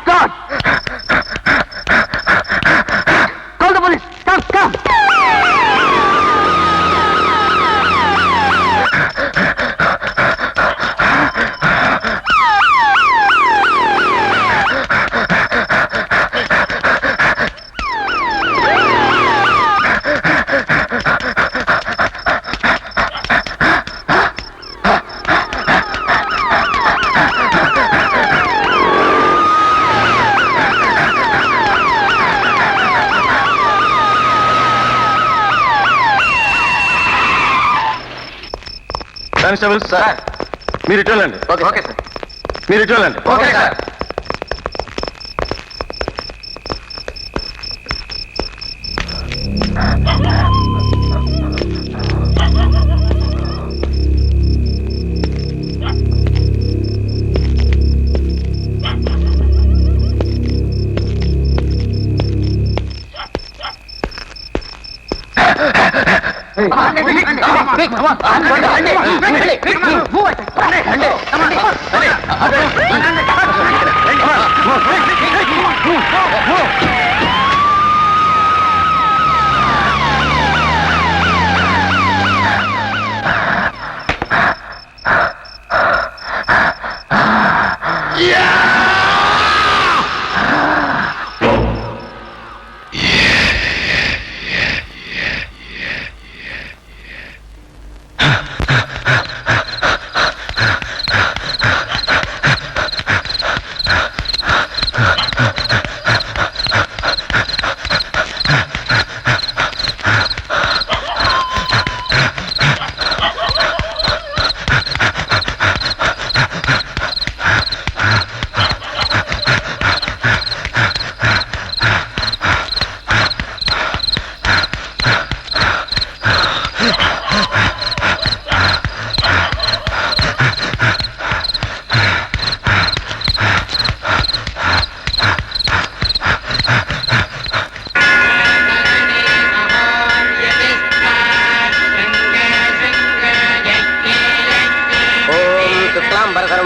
God! Call the police! Come! Constable sir, మీరు ఇటు వెళ్ళండి. Okay sir. మీరు ఇటు వెళ్ళండి. Okay sir.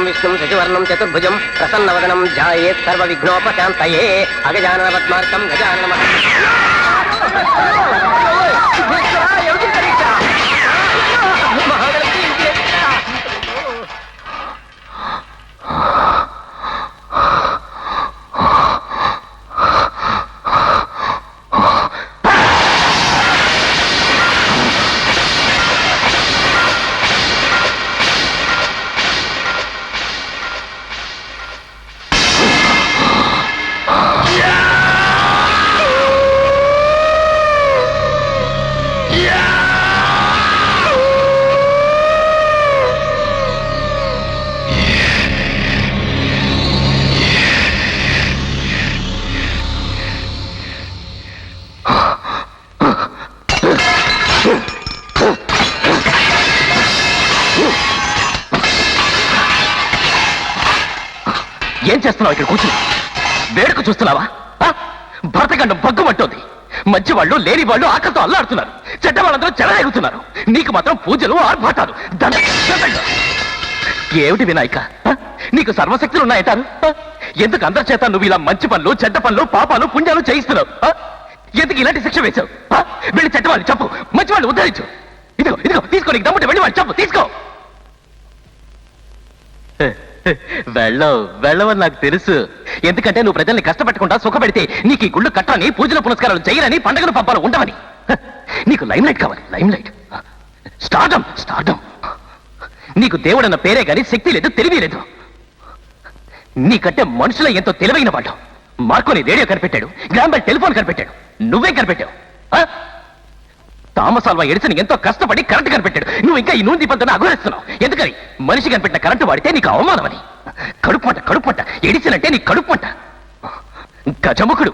విష్ణుం శశివర్ణం చతుర్భుజం ప్రసన్నవదనం ధ్యాయేత్ సర్వ విఘ్నోపశాంతయే అగజానన పద్మార్కం గజానన ఏం చేస్తున్నావు ఇక్కడ కూర్చుని? వేడుక చూస్తున్నావా? భరతఖండం బగ్గుమంటోంది. మంచి వాళ్ళు లేని వాళ్ళు ఆకలితో అల్లాడుతున్నారు. చెడ్డ వాళ్ళందరూ చెలరేగుతున్నారు. నీకు మాత్రం పూజలు ఆర్భాటాలు. ఏమిటి వినాయక, నీకు సర్వశక్తులు ఉన్నాయంటారు. ఎందుకు అందరి చేత నువ్వు ఇలా మంచి పనులు, చెడ్డ పనులు, పాపాలు, పుణ్యాలు చేయిస్తున్నావు? ఎందుకు ఇలాంటి శిక్ష వేశావు? వెళ్ళి చెడ్డ వాళ్ళు చెప్పు, మంచి వాళ్ళు ఉద్ధరించు. ఇదిగో ఇదిగో తీసుకో, నీకు దమ్ముంటే వెళ్ళి వాళ్ళు చెప్పు, తీసుకో. వెళ్ళవని నాకు తెలుసు. ఎందుకంటే నువ్వు ప్రజల్ని కష్టపెట్టకుండా సుఖపెడితే నీకు ఈ గుళ్ళు కట్టని, పూజల పునస్కారాలు చేయరని, పండుగలు పబ్బాలు ఉండవని. నీకు లైమ్ లైట్ కావాలి, లైమ్ లైట్, స్టార్డమ్. నీకు దేవుడన్న పేరే గాని శక్తి లేదు, తెలివి లేదు. నీకంటే మనుషుల ఎంతో తెలివైన వాళ్ళు. మార్కోని రేడియో కనిపెట్టాడు, గ్రాంబెల్ టెలిఫోన్ కనిపెట్టాడు, నువ్వే కనిపెట్టావు. థామస్ ఆల్వా ఎడిసన్ ఎంతో కష్టపడి కరెంట్ కనిపెట్టాడు, నువ్వు ఇంకా ఈ నూనె దీపంతో అఘోరిస్తున్నావు. ఎందుకని? మనిషి కనిపెట్టిన కరెంటు వాడితే నీకు అవమానమని. కడుపుమంట ఎడిసన్ అంటే నీ కడుపుమంట. గజముఖుడు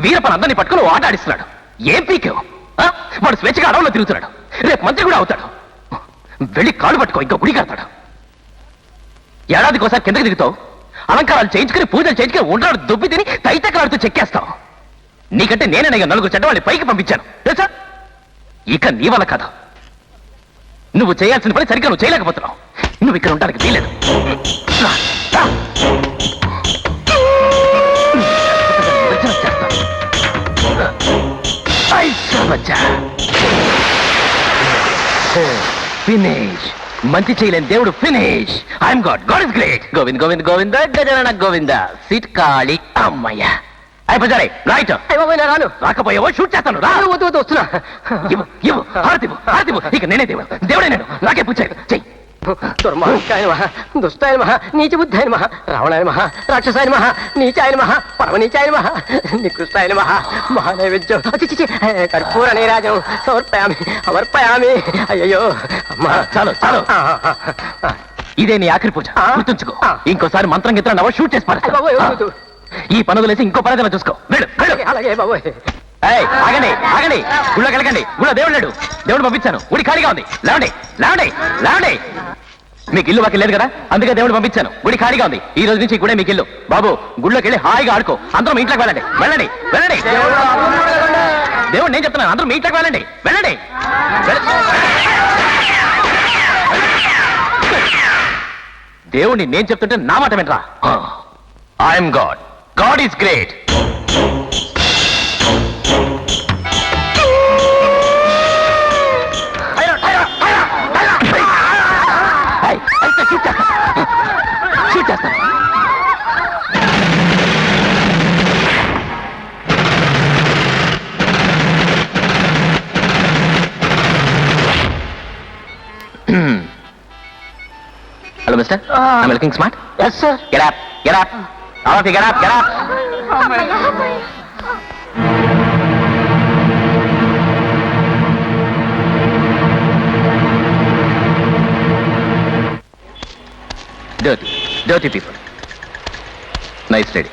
వీరప్పని అందరినీ పట్టుకుని ఆట ఆడిస్తున్నాడు. ఏం పీకేవు? వాడు స్వేచ్ఛగా అడవుల్లో తిరుగుతున్నాడు. రేపు మంత్రి కూడా అవుతాడు. వెళ్ళి కాలు పట్టుకో, ఇంకా గుడి కడతాడు. ఏడాదికోసారి కిందకి దిగుతావు, అలంకారాలు చేయించుకుని, పూజలు చేయించుకుని, ఉండరాడు దుబ్బి తిని తైతకలాడుతూ చెక్కేస్తావు. నీకంటే నేనే నలుగురు చెడ్డవాళ్ళని పైకి పంపించాను తెలుసా? ఇక నీ వల్ల కదా. నువ్వు చేయాల్సిన పని సరిగ్గా నువ్వు చేయలేకపోతున్నావు. నువ్వు ఇక్కడ ఉండడానికి వీలేదు. ఫినిష్. మంచి చేయలేని దేవుడు finish. I'm God. God is great. Govind Govind Govinda Gajanana Govinda. Seat ఖాళీ. అమ్మయ్య. అయిపోయారే రైట్. రాను రాకపోయావో షూట్ చేస్తాను. రా. వద్దు వద్దు వస్తున్నా. ఇవ్వు ఇవ్వు హారతివ్వు హారతివ్వు. ఇక నేనే దేవుడు. దేవుడే నేను. నాకే పూజ చెయ్యి. దుర్మార్గాయ నమః, దుష్టాయ నమః, నీచబుద్ధాయ నమః, రావణాయ నమః, రాక్షసాయ నమః, నీచాయ నమః, పరమనీచాయ నమః, నికృష్టాయ నమః. మహానైవేద్యం కర్పూర నీరాజం సమర్పయామి సమర్పయామి. అయ్యయ్యో అమ్మా. చాలు చాలు. ఇదే నీ ఆఖరి పూజ. గుర్తుంచుకో. ఇంకోసారి మంత్రం గిత్రం నవ్వ షూట్ చేసి పారేస్తా. ఈ పనులేసి ఇంకో పనదన చూసుకో. వెళ్ళు వెళ్ళు. అలాగే బాబోయ్. ఆగండి ఆగండి. గుళ్ళకి వెళ్ళకండి. గుళ్ళ దేవుడు లేడు. దేవుడు పంపించాను. గుడి ఖాళీగా ఉంది. లేవండి లేవండి లేవండి. మీకు ఇల్లు వాకి లేదు కదా, అందుకే దేవుడు పంపించాను. గుడి ఖాళీగా ఉంది. ఈ రోజు నుంచి గుడే మీకు ఇల్లు. బాబు గుళ్ళోకి వెళ్ళి హాయిగా ఆడుకో. అందరూ మీ ఇంట్లోకి వెళ్ళండి. వెళ్ళండి వెళ్ళండి. దేవుడు నేను చెప్తున్నాను. అందరూ మీ ఇంట్లోకి వెళ్ళండి. వెళ్ళండి. దేవుడిని నేను చెప్తుంటే నా మాట వినరా. I'm God. God is great. Shoot చేస్తాను. Hello mister, I'm looking smart. Yes sir. Get up, get up. All of you get up, get up. Dirty, dirty people. Nice lady.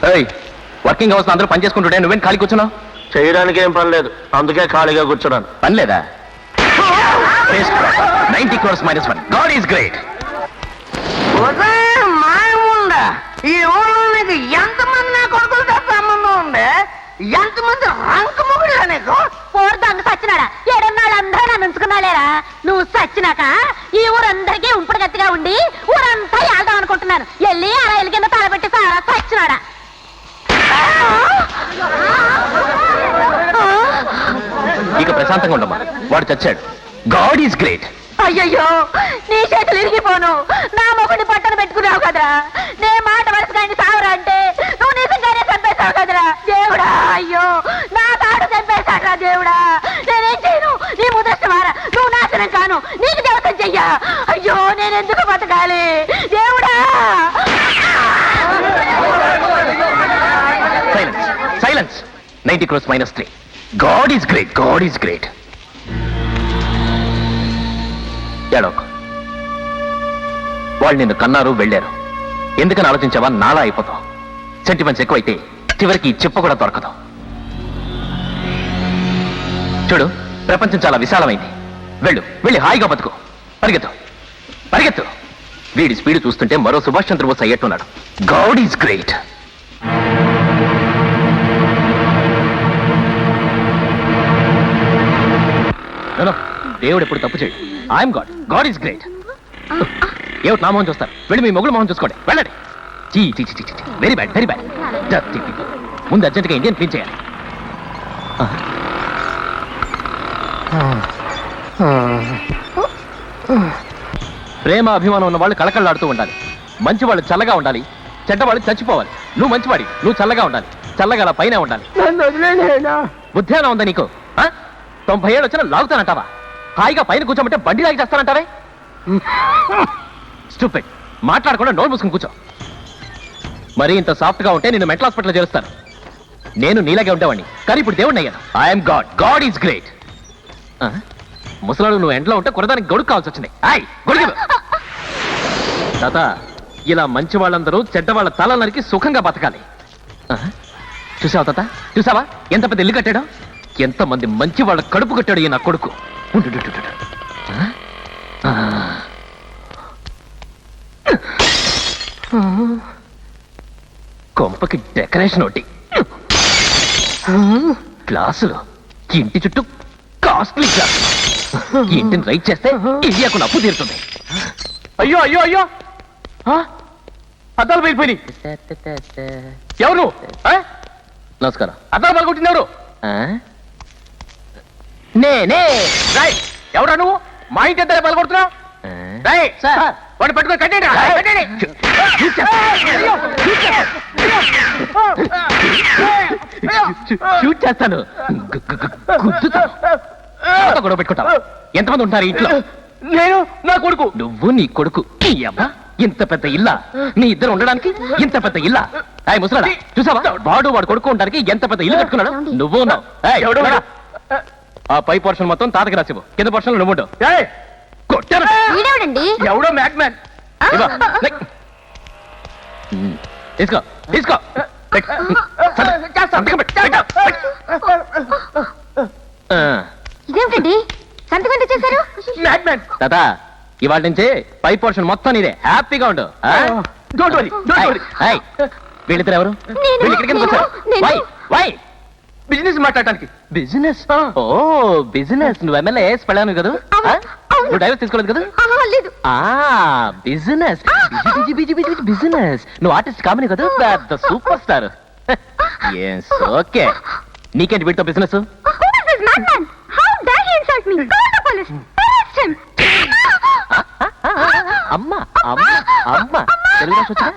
Hey, working hours అందరూ పని చేసుకుంటుంటే నువ్వేం ఖాళీ కూర్చున్నావు? చేయడానికి ఏం పని లేదు, అందుకే ఖాళీగా కూర్చున్నాను. పని లేదా? 90 crores -1. God is great. మాయముండా ఈ ఊళ్ళో నీకు ఎంతమంది నా కొడుకులు తప్ప సంబంధం ఉండే? ఎంతమంది రంకు మొగుడురా నీకు? పోరు దొంగ సచ్చినాడా? ఏడున్నాళ్ళు అందరూ నన్ను ఉంచుకున్నాలేరా? నువ్వు సచ్చినాక ఈ ఊరందరికీ ఉంపుడు గట్టిగా ఉండి ఊరంతా వెళ్దాం అనుకుంటున్నాను. వెళ్ళి అలా ఎల్లి కింద తలపెట్టి సారా సచ్చినాడా? ఇక ప్రశాంతంగా ఉండమ్మా. వాడు చచ్చాడు. God is great. అయ్యయ్యో, నీ చేతులు ఇరిగిపోను. నా మొగుడిని పట్టణ పెట్టుకున్నావు కదరా. నే మాట వరుసగా సావరా అంటే నువ్వు నిజంగానే చంపేశావు కదరా దేవుడా. అయ్యో, నా తాడు చంపేశాడ్రా దేవుడా. నేనేం చేయను? నీ ముదష్టమారా. నువ్వు నాశనం కాను. నీకు దేవతం చెయ్యా. అయ్యో, నేనెందుకు బతకాలి దేవుడా? Silence silence. 90 crores -3. God is great. God is great. ఏడోకు. వాళ్ళు నిన్ను కన్నారు, వెళ్ళారు. ఎందుకని ఆలోచించావా? నాలా అయిపోతావు. సెంటిమెంట్స్ ఎక్కువైతే చివరికి చెప్ప కూడా దొరకదు. చూడు, ప్రపంచం చాలా విశాలమైంది. వెళ్ళు, వెళ్ళి హాయిగా బతుకు. పరిగెత్తు పరిగెత్తు. వీడి స్పీడ్ చూస్తుంటే మరో సుభాష్ చంద్రబోస్ అయ్యేట్టున్నాడు. God is great. దేవుడు ఎప్పుడు తప్పు చేయడు. I'm God. God is great. ఏమిటి నా మొహం చూస్తారు? వెళ్ళి మీ మొగుడు మొహం చూసుకోండి. వెళ్ళండి. చీ చీ చీ చీ. Very bad, very bad. ముందు అర్జెంట్గా ఇండియన్ క్లీన్ చేయాలి. ప్రేమ అభిమానం ఉన్న వాళ్ళు కళకళలాడుతూ ఉండాలి. మంచి వాళ్ళు చల్లగా ఉండాలి, చెడ్డవాళ్ళు చచ్చిపోవాలి. నువ్వు మంచివాడి, నువ్వు చల్లగా ఉండాలి. చల్లగా అలా పైన ఉండాలి. నన్ను వదిలేనా? బుద్ధేనా ఉందా నీకు? 90 ఏళ్ళు వచ్చినా లాగుతానంటావా? హాయిగా పైన కూర్చోమంటే బండి లాగి చేస్తానంటావే? స్టూపిడ్. మాట్లాడకుండా నోరు మూసుకుని కూర్చో. మరీ ఇంత సాఫ్ట్ గా ఉంటే నేను మెంటల్ హాస్పిటల్ చేరుస్తాను. నేను నీలాగే ఉండేవాడిని, కానీ ఇప్పుడు దేవుడిని అయ్యాను. I'm God. God is great. ముసలాడు నువ్వు ఎంట్లో ఉంటే కొరదానికి గొడుగు కావాల్సి వచ్చింది. గొడుగు తాత. ఇలా మంచి వాళ్ళందరూ చెడ్డ వాళ్ళ తల నరికి సుఖంగా బతకాలి. చూసావా తాత? చూసావా ఎంత పెద్ద ఇల్లు కట్టాడో? ఎంతమంది మంచి వాళ్ళ కడుపు కట్టాడు ఈ నా కొడుకు. కొంపకి డెకరేషన్ ఒకటి. గ్లాసులు ఇంటి చుట్టూ కాస్ట్లీ గ్లాసులు. ఇంటిని రైట్ చేస్తే ఇండియాకు అప్పు తీరుతుంది. అయ్యో అయ్యో అయ్యో, అద్దాలు వెళ్ళిపోయి. ఎవరు? నమస్కారం. అద్దాలు పలుకుంటుంది ఎవరు? నేనే. ఎవరా నువ్వు మా ఇంటి ఎంత పలకొడుతున్నావు? వాడిని పట్టుకొని కట్టేయండి. షూట్ చేస్తాను. గుద్దుతాను. నాతో గొడవ పెట్టుకుంటావా? ఎంతమంది ఉంటారు ఇంట్లో? నేను నా కొడుకు. నువ్వు నీ కొడుకు. నీ అబ్బా ఇంత పెద్ద ఇల్లా? నీ ఇద్దరు ఉండడానికి ఇంత పెద్ద ఇల్లా? అయ్యి ముసలాడా, చూసావా వాడు కొడుకు ఉండడానికి ఎంత పెద్ద ఇల్లు కట్టుకున్నాడు? నువ్వు ఉన్నావు. ఏయ్, ఎవడు? రా. ఆ పై పోర్షన్ మొత్తం తాతకి రాసివ్వు, కింద పోర్షన్ నువ్వు ఉండవు. కొట్టాను. వీడేవాడండి? ఎవడో మ్యాక్ మ్యాన్. ఇదిగో, లే. తీసుకో తీసుకో. పెట్టు. సంతకం పెట్టు, పెట్టు. ఆ, ఇదేమిటండి సంతకం చేశారు? మ్యాక్ మ్యాన్. తాత ఇవాళ నుంచి పై పోర్షన్ మొత్తం నీదే. హ్యాపీగా ఉండు. ఆ? Don't worry, don't worry. ఏయ్, వీళ్ళిద్దరు ఎవరు? నేను, వీళ్ళు ఇక్కడికి ఎందుకు వచ్చారు? నేను. వై వై బిజినెస్ మాట్లాడటానికి. బిజినెస్? ఓ బిజినెస్. నువ్వు ఎమ్మెల్యే వెళ్ళాను కదా? అవును, అవును. నువ్వు డైవర్స్ తీసుకోలేదు కదా? లేదు. ఆ బిజినెస్. బిజినెస్. నువ్వు ఆర్టిస్ట్ కామని కదా? పెద్ద సూపర్ స్టార్. ఓకే. నీకేంటి వీటితో బిజినెస్? అమ్మ అమ్మ అమ్మ తెలుగు భాష వచ్చా?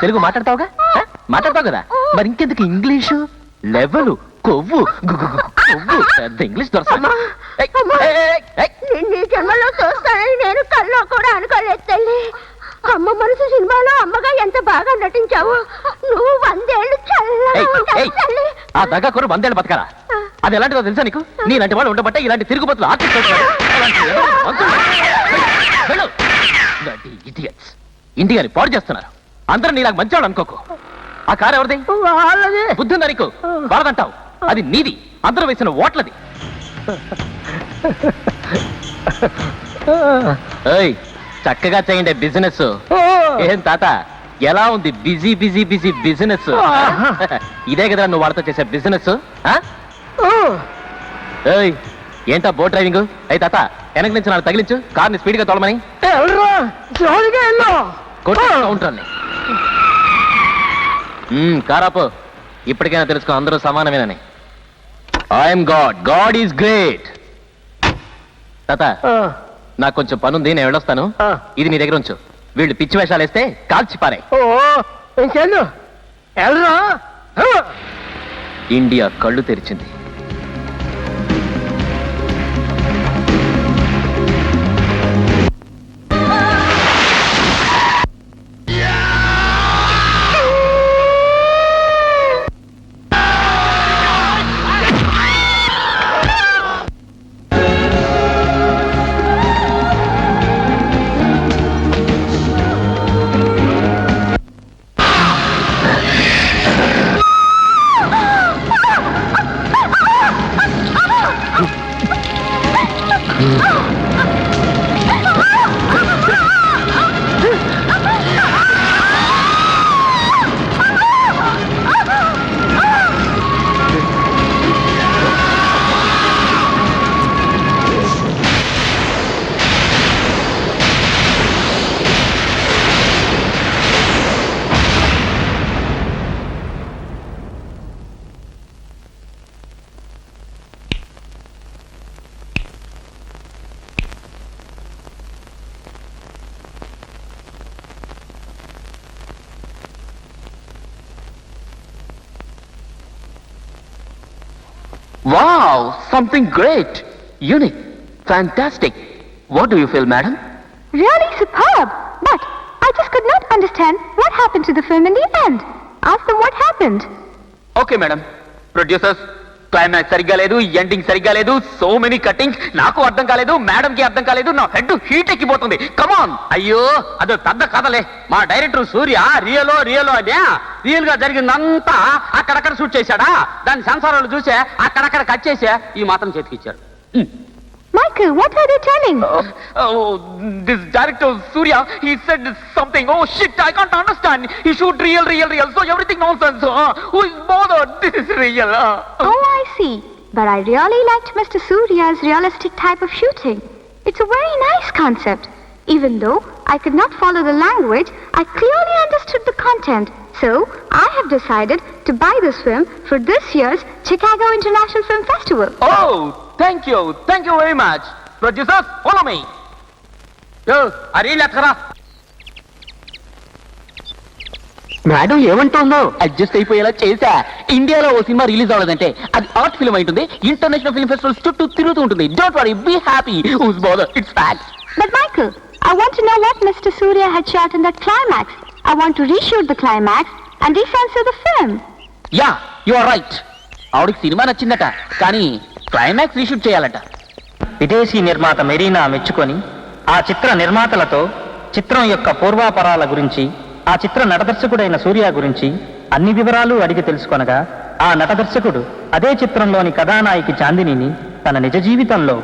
తెలుగు మాట్లాడతావుగా? మాట్లాడతావు కదా? మరి ఇంకెందుకు ఇంగ్లీషు? లెవెల్ కొవ్వు కొవ్వు పెద్ద ఇంగ్లీష్ దొరకమ్మా. నీ జన్మలో చూస్తానని నేను కల్లో కూడా అనుకోలేదు తల్లి. అమ్మ మనసు సినిమాలో అమ్మగా ఎంత బాగా నటించావు. నువ్వు 100 ఏళ్ళు చల్లగా ఉంటావు తల్లి. ఆ దగ్గర కొరు 100 ఏళ్ళు బతకాలా? అది ఎలాంటిదో తెలుసా నీకు? నీలాంటి వాళ్ళు ఉండబట్టే ఇలాంటి తిరుగుబతులు ఆర్టిస్ట్ ఇండియాని పాడు చేస్తున్నారు. అందరూ నీలాగా మంచివాడు అనుకోకు. ఆ కారు ఎవరిది? బుద్ధి ఉందా నీకు? వాళ్ళదంటావు. అది నీది. అందరూ వేసిన ఓట్లది. ఏయ్, చక్కగా చేయండి బిజినెస్. ఏం తాత ఎలా ఉంది? Busy busy busy business. ఇదే కదా నువ్వు వాళ్ళతో చేసే బిజినెస్? ఏయ్, ఏంటా బోట్ డ్రైవింగ్? అయ్యి తాత వెనక నుంచి నాకు తగిలించు, కార్ని స్పీడ్ గా తోలమని. కౌంటర్ని కారాపు. ఇప్పటికైనా తెలుసుకో, అందరూ సమానమేనని. I'm God, God is great. తాత నాకు కొంచెం పనుంది, నేను వెళ్ళొస్తాను. ఇది నీ దగ్గర ఉంచు. వీళ్ళు పిచ్చి వేషాలు వేస్తే కాల్చి పారే. ఇండియా కళ్ళు తెరిచింది. Wow, something great, unique, fantastic. What do you feel, madam? Really superb. But I just could not understand what happened to the film in the end. Ask them what happened. Okay, madam. Producers, climax సరిగ్గా లేదు, ending సరిగ్గా లేదు, so many cuttings. నాకు అర్థం కాలేదు, madam కి అర్థం కాలేదు, నా హెడ్ హీట్ ఎక్కిపోతుంది. కమాన్. అయ్యో అదో పెద్ద కథలే. మా డైరెక్టర్ సూర్య రియలో అదే రియల్ గా జరిగిందంతా అక్కడక్కడ షూట్ చేశాడా, దాని సెన్సార్లు చూసే అక్కడక్కడ కట్ చేసే ఈ మాత్రం చేతికిచ్చారు. Michael, what are they telling? This director Surya, he said something. Oh shit, I can't understand. He shoot real, so everything nonsense. Who is bothered? This is real. Oh, I see. But I really liked Mr. Surya's realistic type of shooting. It's a very nice concept. Even though I could not follow the language, I clearly understood the content. So, I have decided to buy this film for this year's Chicago International Film Festival. Oh, thank you very much. Producers follow me. అరే లెక్కరా. Madam ఏమంటుందో adjust అయిపోయేలా చేశా. ఇండియాలో ఓ cinema release అవ్వలేదంటే అది art film ఉంటుంది. International film festivals చుట్టూ తిరుగుతూ ఉంటుంది. Don't worry, be happy. Who's bother, it's facts. But Michael, I want to know what Mr. Surya had shot in that climax. I want to reshoot the climax and recensor the film. Yeah, you are right. ఆవిడకి cinema నచ్చిందట, కానీ climax reshoot చేయాలట. విదేశీ నిర్మాత మెరీనా మెచ్చుకొని ఆ చిత్ర నిర్మాతలతో చిత్రం యొక్క పూర్వాపరాల గురించి, ఆ చిత్ర నటదర్శకుడైన సూర్య గురించి అన్ని వివరాలు అడిగి తెలుసుకొనగా, ఆ నటదర్శకుడు అదే చిత్రంలోని కథానాయికి చాందినిని తన నిజ జీవితంలో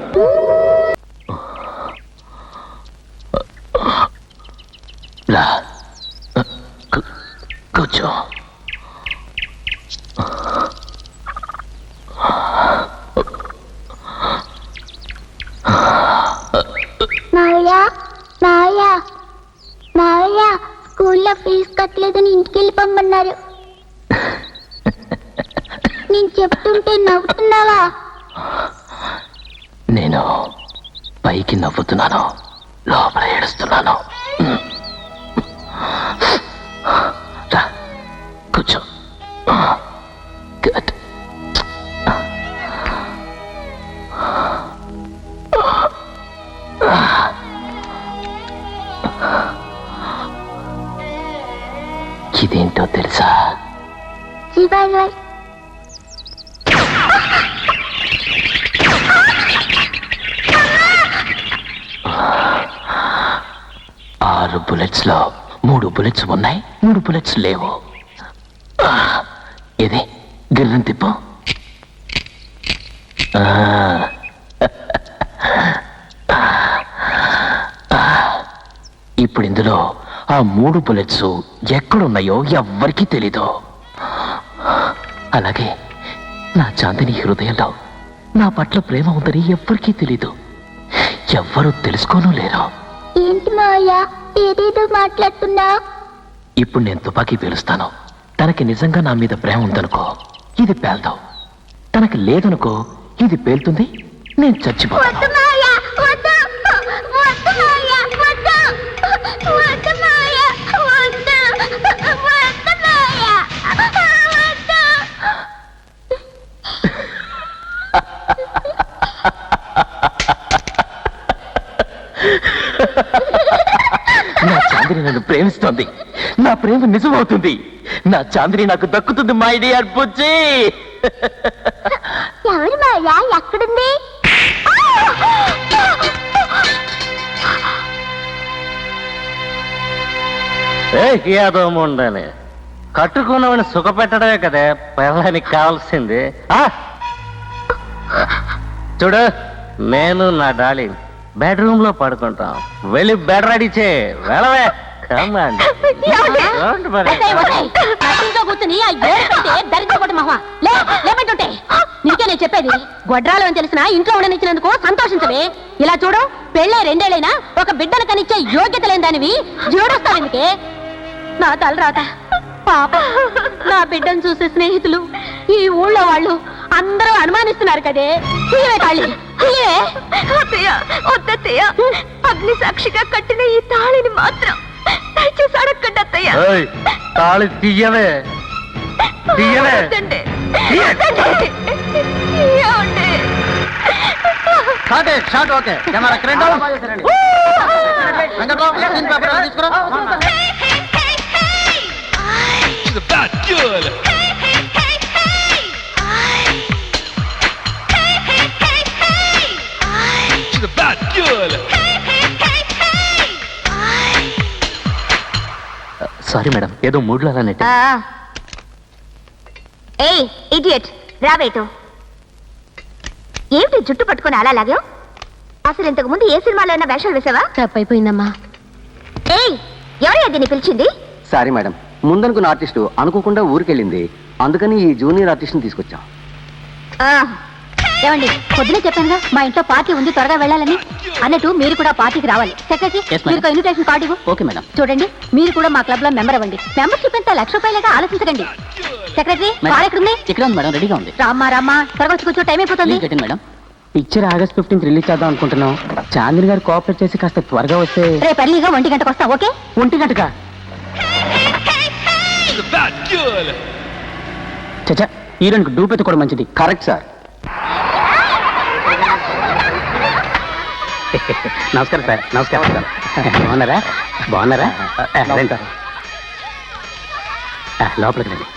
కూర్చో. మావయ్య స్కూల్లో ఫీజు కట్టలేదని ఇంటికి వెళ్ళిపోమన్నారు. నేను చెప్తుంటే నవ్వుతున్నావా? నేను పైకి నవ్వుతున్నాను, లోపల ఏడుస్తున్నాను. రా, కూర్చో. గుడ్. ఇదేంటో తెలుసా? శివాజీ 6 బుల్లెట్స్ లో 3 బుల్లెట్స్ ఉన్నాయి, 3 బుల్లెట్స్ లేవు. ఇది గిర్రం తిప్పు. ఇప్పుడు ఇందులో ఆ 3 బుల్లెట్స్ ఎక్కడున్నాయో ఎవ్వరికీ తెలీదు. అలాగే నా చాందిని హృదయంలో నా పట్ల ప్రేమ ఉందని ఎవ్వరికీ తెలీదు. ఎవ్వరూ తెలుసుకోనూ లేరు. ఏంటి మావయ్య ఏదేదో మాట్లాడుతున్నా? ఇప్పుడు నేను తుపాకీ పేలుస్తాను. తనకి నిజంగా నా మీద ప్రేమ ఉందనుకో, ఇది పేల్తావు. తనకి లేదనుకో, ఇది పేలుతుంది, నేను చచ్చిపోతాను. వద్దు మావయ్య, వద్దు. వద్దు మావయ్య, వద్దు. వద్దు మావయ్య, వద్దు. వద్దు మావయ్య, వద్దు. నా చాందిని నన్ను ప్రేమిస్తోంది. నా ప్రేమ నిజమవుతుంది. నా చాందిని నాకు దక్కుతుంది. మై డియర్ బుజ్జి. ఎవరు మావయ్య? ఎక్కడుంది? ఏదోముండని కట్టుకున్నవని సుఖపెట్టడమే కదా పిల్లానికి కావాల్సింది. చూడు, నేను నా డార్లింగ్ బెడ్రూమ్ లో పడుకుంటాం. వెళ్ళి బెడ్ రెడీ చే. వెళ్ళవే. కూర్చుని దరిద్రపడి మహా లేమంటుంటే నీకే నేను చెప్పేది. గొడ్రాలు అని తెలిసిన ఇంట్లో ఉండనిచ్చినందుకు సంతోషించవే. ఇలా చూడు, పెళ్ళే 2 ఏళ్ళైనా ఒక బిడ్డను కనిచ్చే యోగ్యత లేని దానివి జీవుడొస్తావు ఎందుకే? నా తలరాత పాప. నా బిడ్డను చూసే స్నేహితులు, ఈ ఊళ్ళో వాళ్ళు అందరూ అనుమానిస్తున్నారు కదే. తీయవే తాళి, తీయవే. వద్దయ్య, అగ్ని సాక్షిగా కట్టిన ఈ తాళిని మాత్రం దయచేసి అడగండి అత్తయ్య. తాళి తీయవే, తీయవే. Shot okay. కెమెరా క్రెండ్ సారీ మేడం, ఏదో మూడ్లో అలా నెట్టి. ఏయ్ ఇడియట్, రావేటు. ఏమిటి జుట్టు పట్టుకొని అలా లాగావు? అసలు ఇంతకు ముందు ఏ సినిమాలో అయినా వేషాలు వేసావా? తప్పైపోయిందమ్మా. ఏయ్, ఎవరయ్యా దీన్ని పిలిచింది? సారీ మేడం, ముందనుకున్న ఆర్టిస్టు అనుకోకుండా ఊరికెళ్ళింది. అందుకని ఈ జూనియర్ ఆర్టిస్ట్ని తీసుకొచ్చాం. ఏమండి, పొద్దునే చెప్పానుగా మా ఇంట్లో పార్టీ ఉంది, త్వరగా వెళ్ళాలని. అన్నట్టు మీరు కూడా పార్టీకి రావాలి. సెక్రటరీ, మీరు ఇన్విటేషన్ కార్డు ఇవ్వు. Okay madam. చూడండి, మీరు కూడా మా క్లబ్ లో మెంబర్ అవ్వండి. మెంబర్షిప్ ఎంత ₹1,00,000 ఆలోచించకండి. సెక్రటరీ, కార్ ఎక్కడుంది? ఇక్కడ ఉంది మేడం, రెడీగా ఉంది. రామ్మా త్వరగా వచ్చి కూర్చో, టైం అయిపోతుంది. మేడం. పిక్చర్ ఆగస్ట్ 15 రిలీజ్ చేద్దాం అనుకుంటున్నాం. చాందిని గారు కోఆపరేట్ చేసి కాస్త త్వరగా వస్తే. రేపు ఎర్లీగా 1 గంటకు వస్తా, ఓకే? 1 గంటకా? చచ్చా, హీరోయిన్కి డూపెత్తి కూడా మంచిది. Correct sir. నమస్కారం సార్. నమస్కారం సార్. బాగున్నారా? బాగున్నారా? రండి సార్. లోపలికి రండి.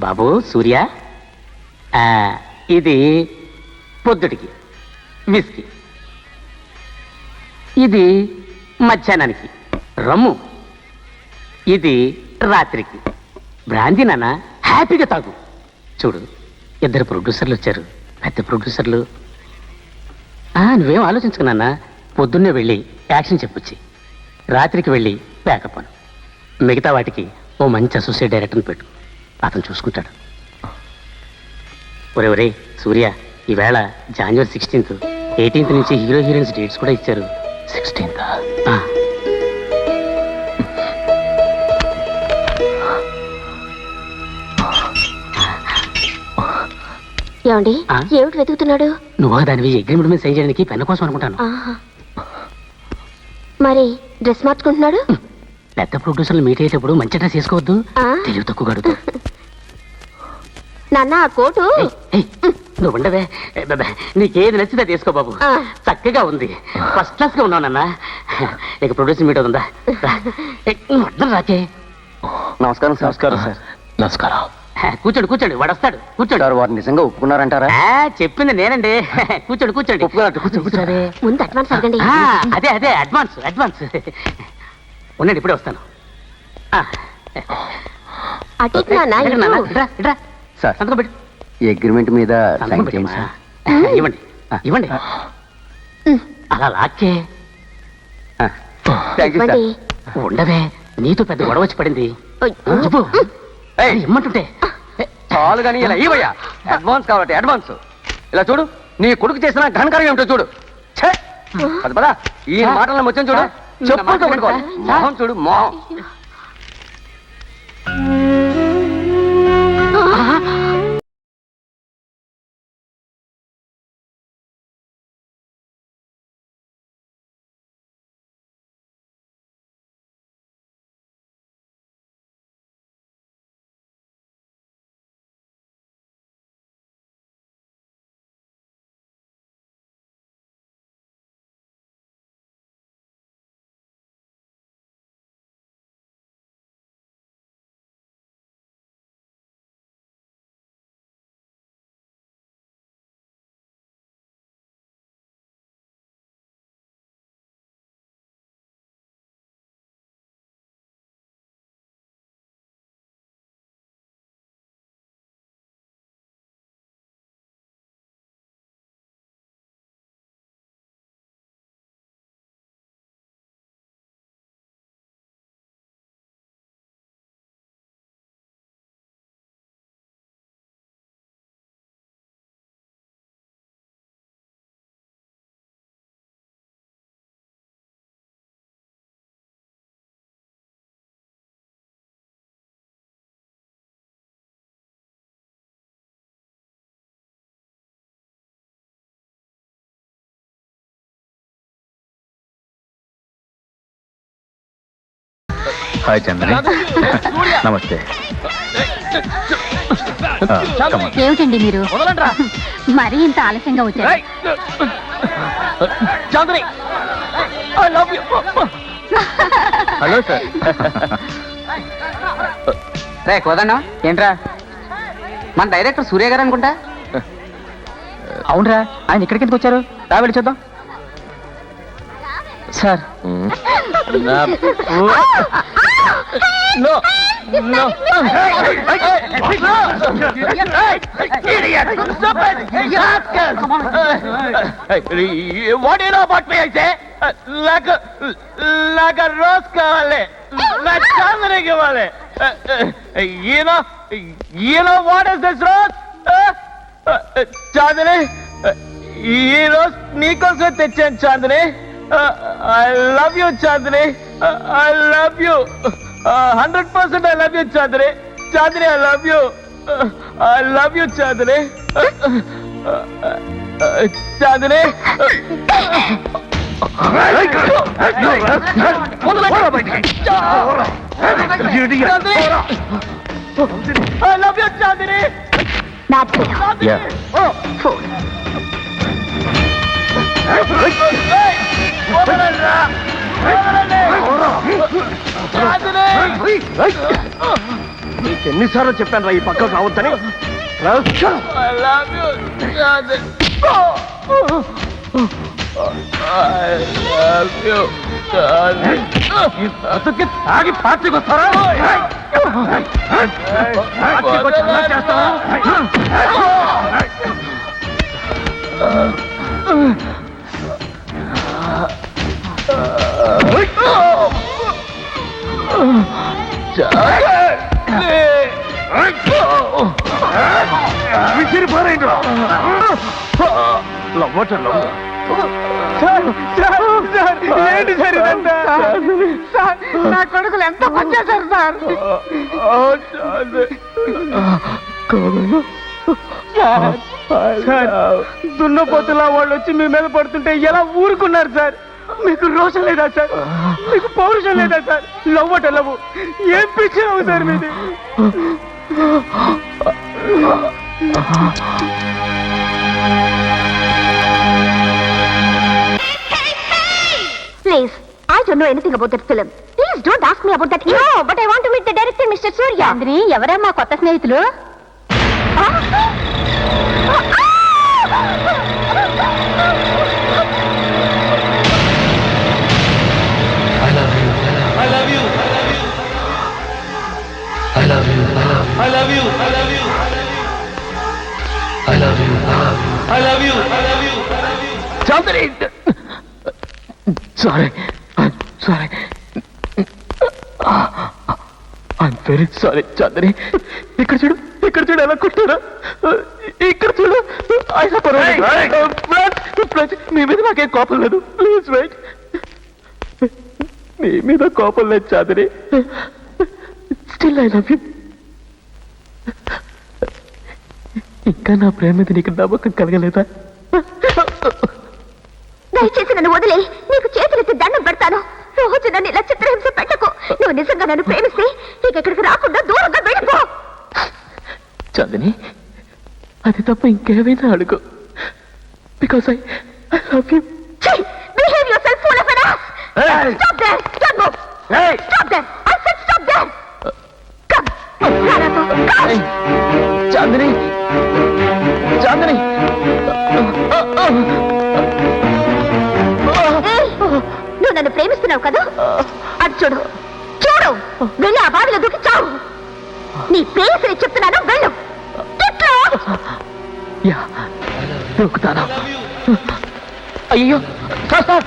బాబు సూర్య, ఇది పొద్దుటికి విస్కీ, ఇది మధ్యాహ్నానికి రమ్ము, ఇది రాత్రికి బ్రాందీ. నాన్న హ్యాపీగా తాగు. చూడు, 2 ప్రొడ్యూసర్లు వచ్చారు, పెద్ద ప్రొడ్యూసర్లు. నువ్వేం ఆలోచించుకు నాన్న. పొద్దున్నే వెళ్ళి యాక్షన్ చెప్పొచ్చి, రాత్రికి వెళ్ళి ప్యాకప్ అను. మిగతా వాటికి ఓ మంచి అసోసియేట్ డైరెక్టర్ని పెట్టు, అతను చూసుకుంటాడు. ఒరే సూర్య, ఈవేళ January 16th, 18th నుంచి హీరో హీరోయిన్స్ డేట్స్ కూడా ఇచ్చారు. 16th. ఏమండి, ఏమిటి వెతుకుతున్నాడు? నువ్వు దానివి అగ్రిమెంట్ మీద సైన్ చేయడానికి పెన్ను కోసం అనుకుంటాను. మరి డ్రెస్ మార్చుకుంటున్నాడు? పెద్ద ప్రొడ్యూసర్లు మీట్ అయ్యేటప్పుడు మంచి డ్రెస్ వేసుకోవద్దు, తెలివి తక్కువ గడుతూ. నాన్న, ఆ కోటు. నువ్వు ఉండవే, నీకేది నచ్చితే తీసుకో బాబు. చక్కగా ఉంది, ఫస్ట్ క్లాస్ గా ఉన్నావు నాన్న. ఇక ప్రొడ్యూసర్ మీట్ అవుతుందా? రాకే. నమస్కారం. నమస్కారం సార్. నమస్కారం. కూర్చోండి, వాడు వస్తాడు. కూర్చోండి. వారు నిజంగా ఒప్పుకున్నారంటారా? చెప్పింది నేనండి. కూర్చోండి. కూర్చోండి. ముందు అడ్వాన్స్ అడగండి. అదే అడ్వాన్స్. ఉండండి, ఇప్పుడే వస్తాను. అటు ఇటు నాన్న, ఇటు. సార్, సంతకం పెట్టు. ఈ అగ్రిమెంట్ మీద సంతకం పెట్టు. ఇవ్వండి. అలా లాక్కే. ఇవ్వండి. ఉండవే, నీతో పెద్ద గొడవ వచ్చి పడింది. చెప్పు. ఇమ్మంటుంటే చాలు కానీ ఇలా ఇవయ్యా. అడ్వాన్స్ కావాలంటే అడ్వాన్స్. ఇలా చూడు, నీ కొడుకు చేసిన ఘనకార్యం ఏమిటో చూడు. అది పదా, ఈ మాటలను వచ్చాను చూడు. చెప్పులతో పట్టుకోవాలి. మొహం చూడు, మొహం. హాయ్ చంద్రి. నమస్తే. ఏమిటండి మీరు మరీ ఇంత ఆలస్యంగా వచ్చారు? Chandri, I love you. Hello sir. రే కోదన్నా, ఏంట్రా? మన డైరెక్టర్ సూర్య గారు అనుకుంటా. అవునరా, ఆయన ఇక్కడికి ఎందుకు వచ్చారు? రా వెళ్ళి చూద్దాం. Sir, No! Idiot! Stop it! What do you know about me, I say? నాకు రోజ్ కావాలి, నా చాందనికి ఇవ్వాలి. ఈయన what is this rose? Chandni, ఈ రోజు నీకోసం తెచ్చాను Chandni. I love you Chandni, I love you 100%. I love you Chandni. Chandni, I love you. I love you Chandni. Chandni, I love you Chandni. ఎన్నిసార్లు చెప్పాను రా ఈ పక్కకు రావద్దని. తాగి పార్టీకి వస్తారా? విసిరి పారేంటి? ఏంటి సార్ ఇదంతా? సార్, నా కొడుకులు ఎంత పనిచేశారు సార్. దున్నపోతులా వాళ్ళు వచ్చి మీ మీద పడుతుంటే ఎలా ఊరుకున్నారు సార్? మీకు రోషం లేదా సార్? మీకు పౌరుషం లేదా సార్? లవ్వట లవ్వు ఏం పిచ్చావు సార్ మీది? Please, I don't know anything about that film. Please don't ask me about that. No, but I want to meet the director, Mr. Surya. Andri, ఎవరమ్మా కొత్త స్నేహితులు? Sorry. I'm very sorry, Chandani. ఇక్కడ చూడు ఎలా కొట్టారా? ఇక్కడ చూడు. అయినా పర్వాలేదు. మీ మీద నాకేం కోపం లేదు. Please wait. మీ మీద కోపం లేదు Chandni. Still I love you. ఇంకా నా ప్రేమ మీద నీకు నమ్మకం కలగలేదా? దయచేసి నన్ను వదిలే. నీకు చేతులెత్తి దండం పెడతాను. రోజు నన్ను ఇలా చిత్రహింస పెట్టకు. నువ్వు నిజంగా నన్ను ప్రేమిస్తే నీకెక్కడికి రాకుండా దూరంగా వెళ్ళిపో. చాందని, అది తప్ప ఇంకేమైనా అడుగు. Because I love you. Behave yourself, fool of an ass. Stop there. Don't move. Stop there. I said stop there. Come. Ranato, come. Chandni, నువ్వు నన్ను ప్రేమిస్తున్నావు కదా? అది చూడు. వెళ్ళి ఆ బావిలో దూకి చావు. నీ పేరు చెప్తున్నాను, వెళ్ళు. యా, దూకుతాను. అయ్యో sir,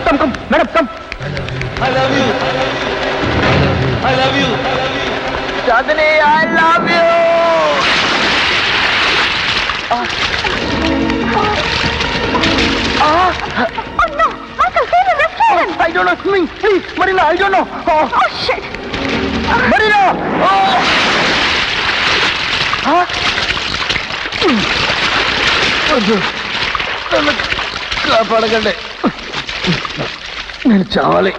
come madam, come. Chandni, I love you. Oh no, Michael, save him, rescue him. I don't know, swimming, please, Marina, I don't know. Oh shit. Marina! కాపాడకండి, నేను చావాలి.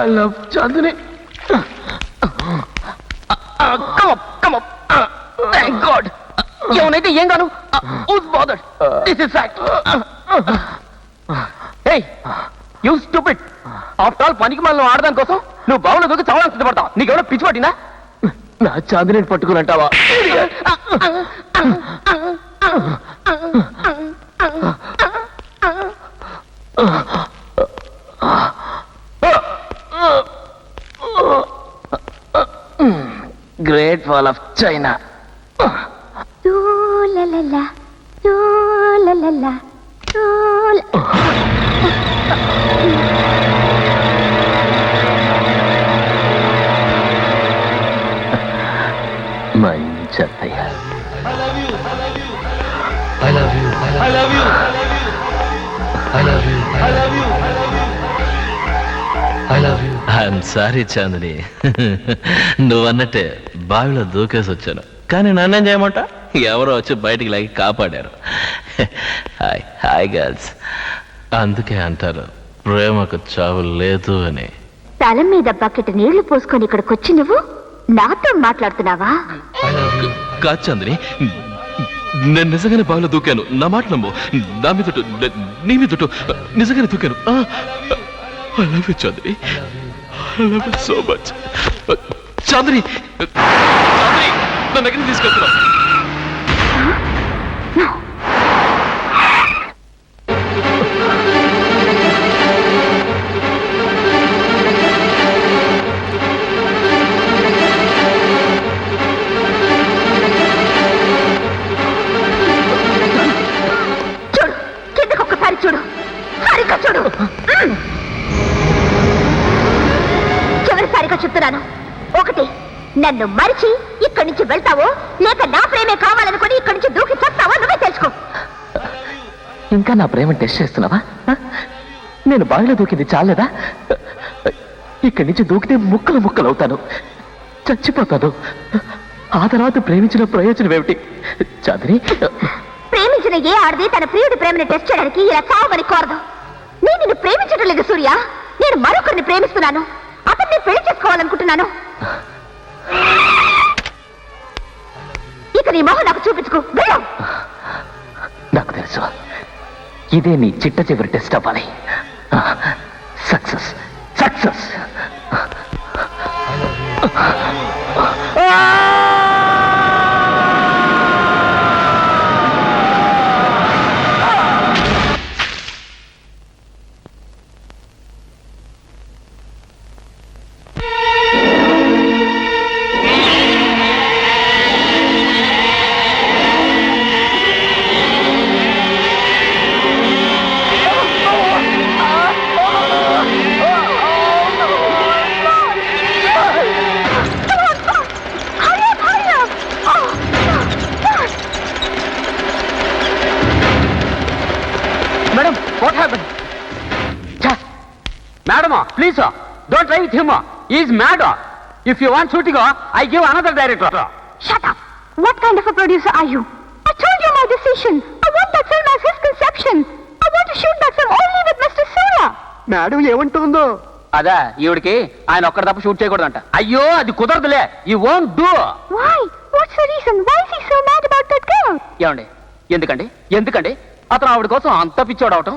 I love Chandni. Thank God. ఎవనైతే ఏం కాను. Who's bothered? This is fact. Hey, you stupid. After all, పనికి మళ్ళీ ఆడదాని కోసం నువ్వు బావులో దూకి చావాలని సిద్ధపడతావు. నీకెవరో పిచ్చి పట్టినా? నా చాందిని పట్టుకునంటావా? Great wall of China. La la la, la. Oh, la. మంచి అత్తయ్య. ఐఎమ్ సారీ చాందిని, నువ్వన్నట్టే బావిలో దూకేసి వచ్చాను, కానీ నన్నేం చేయమంట, ఎవరో వచ్చి బయటికి లాగి కాపాడారు. Hi hi girls. అందుకే అంటారు ప్రేమకు చావు లేదు అని. తల మీద బకెట్ నీళ్లు పోసుకొని ఇక్కడికి వచ్చి నువ్వు నాతో మాట్లాడుతున్నావా? కాదు చాందిని, నేను నిజంగానే బావిలో దూకాను, నా మాట నమ్ము. నా మీద నీ మీద నిజంగానే దూకాను. I love you, Chandri. I love you so much. Chandri! Chandri! నన్ను ఎక్కడికి తీసుకెళ్తున్నావు? చూడు, కిందకు ఒక్కసారి చూడు, సరిగ్గా చూడు. చివరిసారిగా చెప్తున్నాను, ఒకటి, నన్ను మరిచి ఇక్కడి నుంచి వెళ్తావో లేక నా ప్రేమే కావాలనుకుని ఇక్కడి నుంచి దూకి చస్తావో నువ్వే తెలుసుకో. ఇంకా నా ప్రేమ టెస్ట్ చేస్తున్నావా? నేను బావిలో దూకింది చాలేదా? ఇక్కడి నుంచి దూకితే ముక్కలు ముక్కలు అవుతాను, చచ్చిపోతాను. ఆ తర్వాత ప్రేమించిన ప్రయోజనం ఏమిటి చాందిని? ప్రేమించిన ఏ ఆడది తన ప్రియుడి ప్రేమని టెస్ట్ చేయడానికి ఇలా చావమని కోరదు. నేను నిన్ను ప్రేమించడం లేదు సూర్య, నేను మరొకరిని ప్రేమిస్తున్నాను, అతన్ని పెళ్లి చేసుకోవాలనుకుంటున్నాను. ఇక నీ మొహం నాకు చూపించుకో. నాకు తెలుసు, ఇదే నీ చిట్ట చివరి టెస్ట్ అవ్వాలి. Success success. Madam, what happened? Madam, please, don't try with him. He is mad. If you want shooting, I give another director. Shut up. What kind of a producer are you? I told you my decision. I want that film as his conception. I want to shoot that film only with Mr. Surya. Madam ఏమంటుందో? అదా ఈవిడికి ఆయన ఒక్కడి తప్ప shoot చేయకూడదంట. అయ్యో అది కుదరదులే. You won't do. Why? What's the reason? Why is he so mad about that girl? ఏమండి, ఎందుకండి అతను ఆవిడ కోసం అంత పిచ్చోడవటం?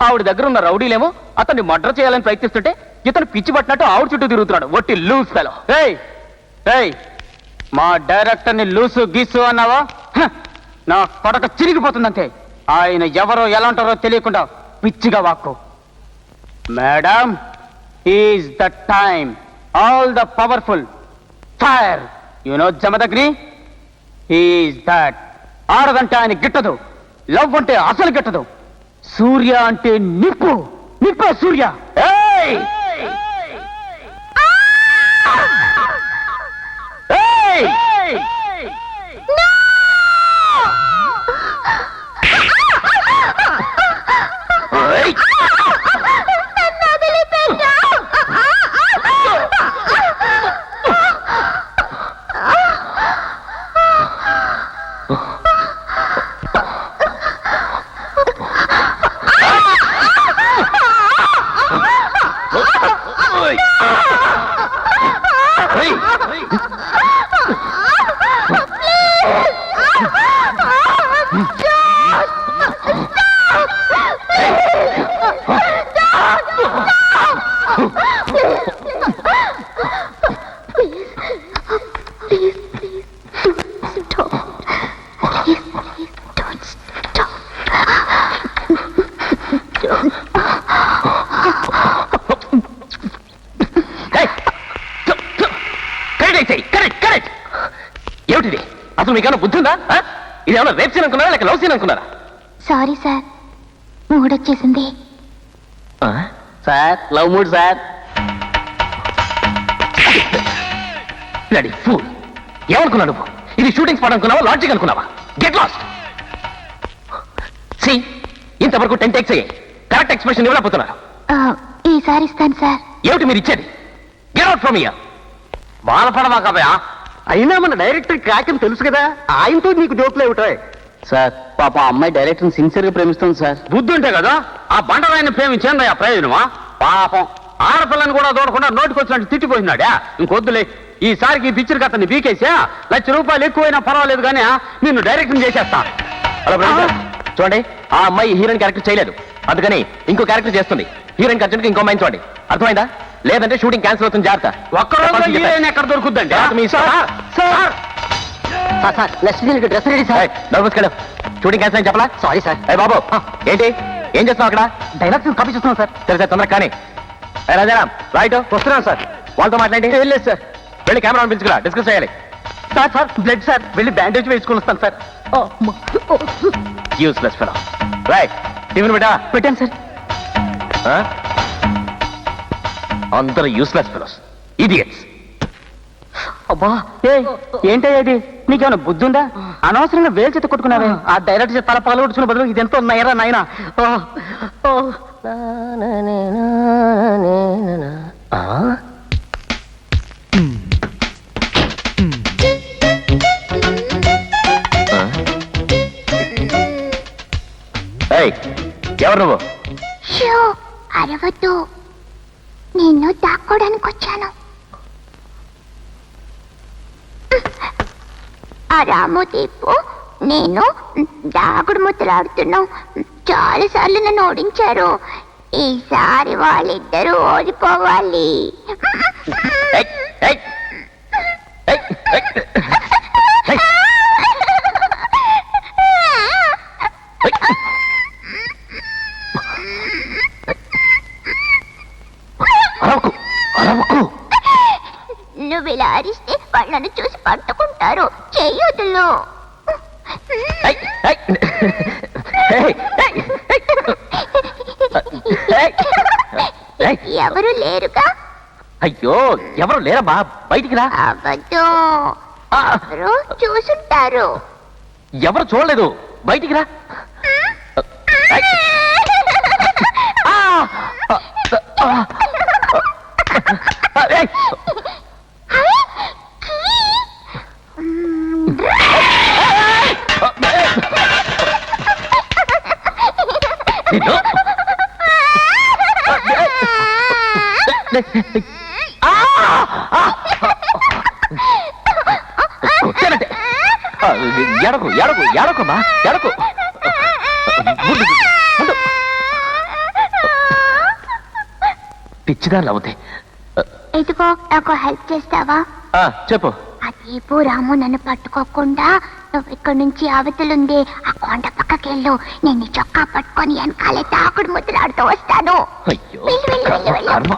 ఆవిడ దగ్గర ఉన్న రౌడీలేమో అతన్ని మర్డర్ చేయాలని ప్రయత్నిస్తుంటే ఇతను పిచ్చి పట్టినట్టు ఆవిడ చుట్టూ తిరుగుతున్నాడు. ఒట్టి లూస్ ఫెలో. ఏయ్, మా డైరెక్టర్ ని లూసు గీసు అన్నావా? నా కొడక చిరిగిపోతుందంతే. ఆయన ఎవరో ఎలా ఉంటారో తెలియకుండా పిచ్చిగా వాక్కు. Madam, is the time, all the powerful fire. You know Jamadagni, is that. ఆడదంటే ఆయన గిట్టదు, లవ్ అంటే అసలు గిట్టదు. సూర్య అంటే నిప్పే సూర్య. ఏయ్! ఏయ్! ఏమిటిది? అసలు మీకేమైనా బుద్ధి ఉందా? ఇదేమన్నా రేప్ సీన్ అనుకున్నారా లేక లవ్ సీన్ అనుకున్నారా? సారీ సార్ మూడొచ్చేసింది. Sir love mood sir. Bloody fool. ఏమనుకున్నావు నువ్వు? ఇది షూటింగ్ స్పాట్ అనుకున్నావా, లాడ్జింగ్ అనుకున్నావా? Get lost. సి ఇంతవరకు 10 టేక్స్ అయ్యాయి, కరెక్ట్ ఎక్స్ప్రెషన్ ఇవ్వలేకపోతున్నారు. ఈసారి ఇస్తాను సార్. ఏమిటి మీరు ఇచ్చేది? Get out from here. బాధపడమాకబయా. అయినా మన డైరెక్టర్ క్రాకని తెలుసు కదా, ఆయనతో నీకు జోకులు ఏమిటాయి? సార్ పాప అమ్మాయి డైరెక్టర్ సిన్సియర్ గా ప్రేమిస్తుంది సార్. బుద్ధి ఉంటే కదా ఆ బండరాయిని ప్రేమించేందా ప్రయోజనమా? పాపం ఆడపిల్లని కూడా చూడకుండా నోటికి వచ్చినట్టు తిట్టిపోయినాడా. ఇంకొద్దులే, ఈసారికి ఈ పిక్చర్ కథని బీకేసా ₹1,00,000 ఎక్కువైనా పర్వాలేదు కానీ నిన్ను డైరెక్షన్ చేసేస్తా. హలో బ్రదర్, చూడండి ఆ అమ్మాయి హీరోయిన్ క్యారెక్టర్ చేయలేదు, అందుకని ఇంకో క్యారెక్టర్ చేస్తుంది. హీరోయిన్ ఖర్చుకి ఇంకో అమ్మాయిని చూడండి, అర్థమైందా? లేదంటే షూటింగ్ క్యాన్సిల్ అవుతుంది, జాగ్రత్త. ఒక్కరోజు హీరోయిన్ ఎక్కడ దొరుకుద్దండి? నెక్స్ట్ దీనికి డ్రెస్ రెడీ సార్. నర్వస్ కదా, షూటింగ్ క్యాన్సిల్ అని చెప్పలా? Sorry sir. ఏ బాబు ఏంటి ఏం చేస్తున్నావు అక్కడ? డైలాగ్స్ కాపీ చేస్తున్నాం సార్. సరే సార్ తొందరగా కానీ. రాజారాం రైట్ వస్తున్నాం సార్. వాళ్ళతో మాట్లాడి లేదు సార్. వెళ్ళి కెమెరా పిలుచుకురా, డిస్కస్ చేయాలి. సార్ బ్లడ్ సార్, వెళ్ళి బ్యాండేజ్ వేసుకుని వస్తాను sir. Useless fellow. Right tiffin బిడ్డా పెట్టాను సార్. అందరూ యూస్లెస్ ఫెలోస్, ఇడియట్స్. అబ్బా ఏంటయ్యా ఇది? నీకేమైనా బుద్ధి ఉందా? అనవసరంగా వేలు చేత కొట్టుకున్నావే. ఆ డైరెక్టర్ తల పాలు కొట్టుకునే బదులు ఇదెంతో నయరా నాయన. ఎవరు నువ్వు? అరవద్దు, నిన్ను దాక్కోడానికి వచ్చాను. ఆ రాము దీపు నేను దాగుడు ముద్దలాడుతున్నాం. చాలా సార్లు నన్ను ఓడించారు. ఈసారి వాళ్ళిద్దరూ ఓడిపోవాలి. ఏయ్, ఏయ్, ఏయ్, ఏయ్, ఏయ్. అరవకు, అరవకు. నువ్వు ఇలా అరిస్తే వాళ్ళను చూసి పట్టుకుంటారు. చెయ్యొద్దులు. ఏయ్, ఏయ్, ఏయ్, ఏయ్, ఏయ్, ఏయ్. ఎవరు లేరుగా? అయ్యో ఎవరు లేరమ్మా, బయటికి రా. అవ్వదు, ఆ, ఎవరు చూసుంటారు. ఎవరు చూడలేదు, బయటికి రా. ఏయ్. ఆ, ఆ, ఆ, ఏయ్. నిన్ను? కొట్టానంటే ఎడకు ఎడకు ఎడకమ్మా ఎడకు. పిచ్చిదాన్ని అవుతాయి. ఇదిగో నాకు హెల్ప్ చేస్తావా? చెప్పు. ఆ దీపు రాము నన్ను పట్టుకోకుండా నువ్వు ఇక్కడి నుంచి అవతలుందే ఆ కొండ పక్కకెళ్ళు. నేను నీ చొక్కా పట్టుకొని వెనకాలే తాకుడు ముద్రలాడుతూ వస్తాను. అయ్యో వెళ్ళు, వెళ్ళు, వెళ్ళు, వెళ్ళు. కర్మ.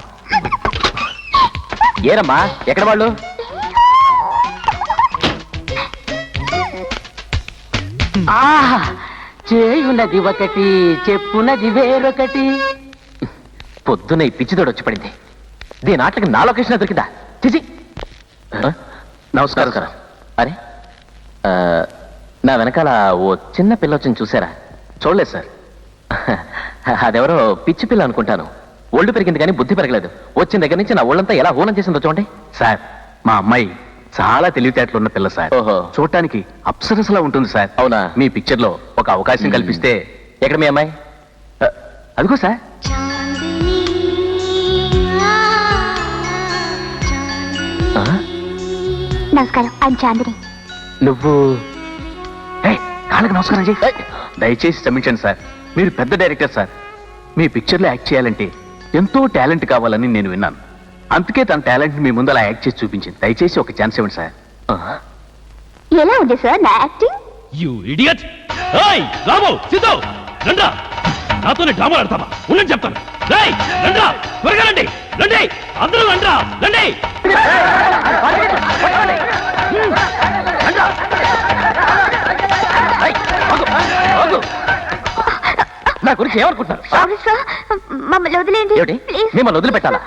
ఏరమ్మా ఎక్కడ వాళ్ళు? చేయున్నది ఒకటి, చెప్పున్నది వేరొకటి. పొద్దున్న ఈ పిచ్చితోడు వచ్చి పడింది. దీని ఆటలకి నా లొకేషన్ దొరికిందా? చిచి. నమస్కారం సార్. అరే నా వెనకాల ఓ చిన్న పిల్ల వచ్చింది, చూసారా? చూడలేదు సార్. అదెవరో పిచ్చి పిల్ల అనుకుంటాను. ఒళ్ళు పెరిగింది కానీ బుద్ధి పెరగలేదు. వచ్చిన దగ్గర నుంచి నా ఒళ్ళంతా ఎలా హోనం చేసిందో చూడండి సార్. మా అమ్మాయి చాలా తెలివితేటలు ఉన్న పిల్ల సార్. ఓహో. చూడటానికి అప్సరసలా ఉంటుంది సార్. అవునా? మీ పిక్చర్ లో ఒక అవకాశం కల్పిస్తే. ఎక్కడ మీ అమ్మాయి? అదిగో సార్. నమస్కారం, ఐమ్ చాందిని. నువ్వు కాళ్ళకి నమస్కారం చేయి. దయచేసి క్షమించండి సార్, మీరు పెద్ద డైరెక్టర్ సార్. మీ పిక్చర్ లో యాక్ట్ చేయాలంటే ఎంతో టాలెంట్ కావాలని నేను విన్నాను. అందుకే తన టాలెంట్ మీ ముందు అలా యాక్ట్ చేసి చూపించింది. దయచేసి ఒక ఛాన్స్ ఇవ్వండి సార్. ఎలా ఉంది సార్ నా యాక్టింగ్? You idiot. ఏయ్ రాము, సిద్ధు రండ్రా. నాతోనే డ్రామా ఆడతావా? ఉండండి చెప్తాను. రేయ్ రండ్రా, త్వరగా రండి, రండి అందరూ రండ్రా, రండి. గురించి ఏమనుకుంటున్నారు సారీ సార్, మమ్మల్ని వదిలేయండి ఏమిటి ప్లీజ్. మిమ్మల్ని వదిలిపెట్టాలా?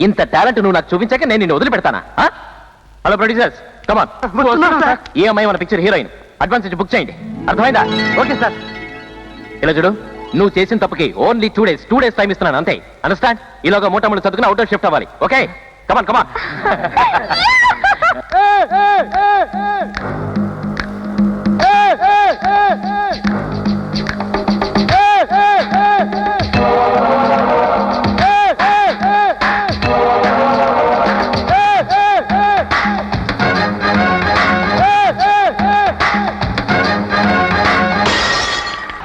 ఇంత టాలెంట్ నువ్వు నాకు చూపించాక నేను నిన్ను వదిలిపెడతానా? హలో ప్రొడ్యూసర్స్, కమాన్. ఈ అమ్మాయి మన పిక్చర్ హీరోయిన్, అడ్వాన్స్ ఇచ్చి బుక్ చేయండి. అర్థమైందా? Okay sir. ఇలా చూడు, నువ్వు చేసిన తప్పుకి ఓన్లీ 2 days టైం ఇస్తున్నాను అంతే. అండర్స్టాండ్? ఈలోగా మూటములు చదువుకుని అవుట్ ఆఫ్ షిఫ్ట్ అవ్వాలి. Okay, come on come on.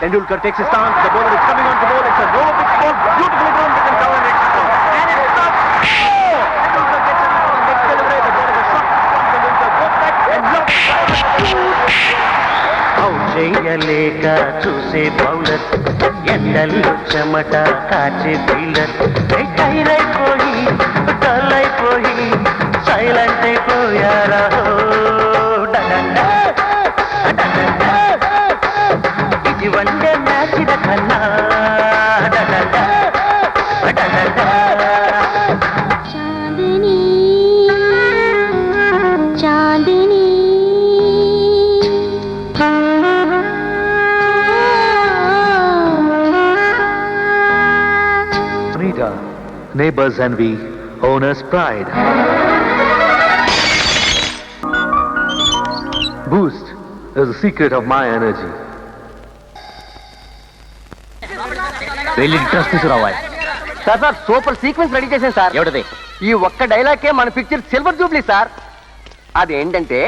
Tendulkar takes his stance. The bowler is coming on to bowl. It's a low pitch ball, beautifully thrown. They can cover it. And it's not. Oh! Tendulkar gets it on next delivery. The ball is a shot. Tendulkar goes back and blocks. చేయలేక చూసే bowler ఎండల్లో చెమట కాచే fielder టైరైపోయి dull అయిపోయి silent అయిపోయారా ఇది one day match కన్నా Chandini Chandini neighbors envy, owner's pride. Boost is the secret of my energy. వెళ్ళి ఇంట్రెస్ట్ తీసుకురావాలి. సార్ సూపర్ సీక్వెన్స్ రెడీ చేశాను సార్. ఏమిటది? ఈ ఒక్క డైలాగే మన పిక్చర్ సిల్వర్ జూబ్లీ సార్. అదేంటంటే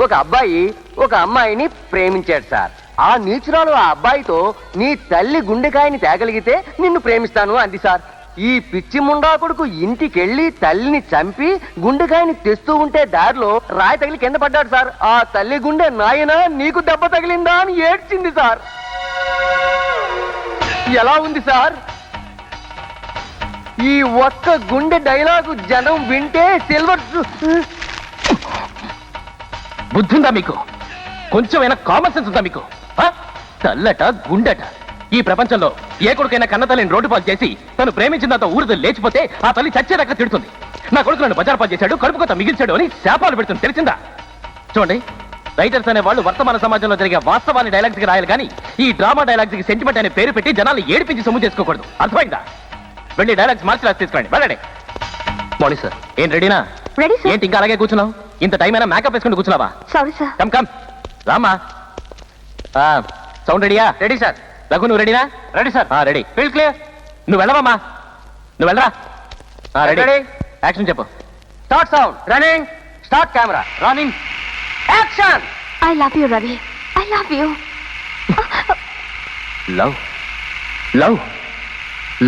ఒక అబ్బాయి ఒక అమ్మాయిని ప్రేమించాడు సార్. ఆ నీచురాలు ఆ అబ్బాయితో నీ తల్లి గుండెకాయని తేగలిగితే నిన్ను ప్రేమిస్తాను అంది సార్. ఈ పిచ్చి ముండా కొడుకు ఇంటికెళ్ళి తల్లిని చంపి గుండెకాయని తెస్తూ ఉంటే దారిలో రాయి తగిలి కింద పడ్డాడు సార్. ఆ తల్లి గుండె నాయనా నీకు దెబ్బ తగిలిందా అని ఏడ్చింది సార్. ఎలా ఉంది సార్? ఈ ఒక్క గుండె డైలాగు జనం వింటే సిల్వర్ బుద్ధుందా మీకు? కొంచెమైనా కామన్ సెన్స్ ఉందా మీకు? తల్లట గుండెట. ఈ ప్రపంచంలో ఏ కొడుకైనా కన్న తల్లిని రోడ్డు పాలు చేసి తను ప్రేమించినంత ఊరితో లేచిపోతే ఆ తల్లి చచ్చేదాకా తిడుతుంది. నా కొడుకు నన్ను బజార్ పాలు చేశాడు, కడుపు కొత్త మిగిల్చాడు అని శాపాలు పెడుతుంది. తెలిసిందా? చూడండి, రైటర్స్ అనే వాళ్ళు వర్తమాన సమాజంలో జరిగే వాస్తవాన్ని డైలాగ్స్ కి రాయాలి కానీ ఈ డ్రామా డైలాగ్స్ కి సెంటిమెంట్ అనే పేరు పెట్టి జనాలు ఏడిపించి సొమ్ము చేసుకోకూడదు. అర్థమైందా? వెళ్ళి డైలాగ్స్ మార్చి రాసి తీసుకోండి. వెళ్ళండి. Morning sir. ఏం రెడీనా? Ready sir. ఏంటి ఇంకా అలాగే కూర్చున్నావు? ఇంత టైం అయినా మేకప్ వేసుకుని కూర్చున్నావా? Sorry sir. Come come Rama. Sound రెడీయా? Ready sir. రఘు నువ్వు రెడీనా? Ready sir. Ready. Field clear. నువ్వు వెళ్ళవమ్మా, నువ్వు వెళ్ళరా. రెడీ. యాక్షన్ చెప్పు. Start sound. Running. Start camera. Running. Action. I love you Ravi, I love you. Love love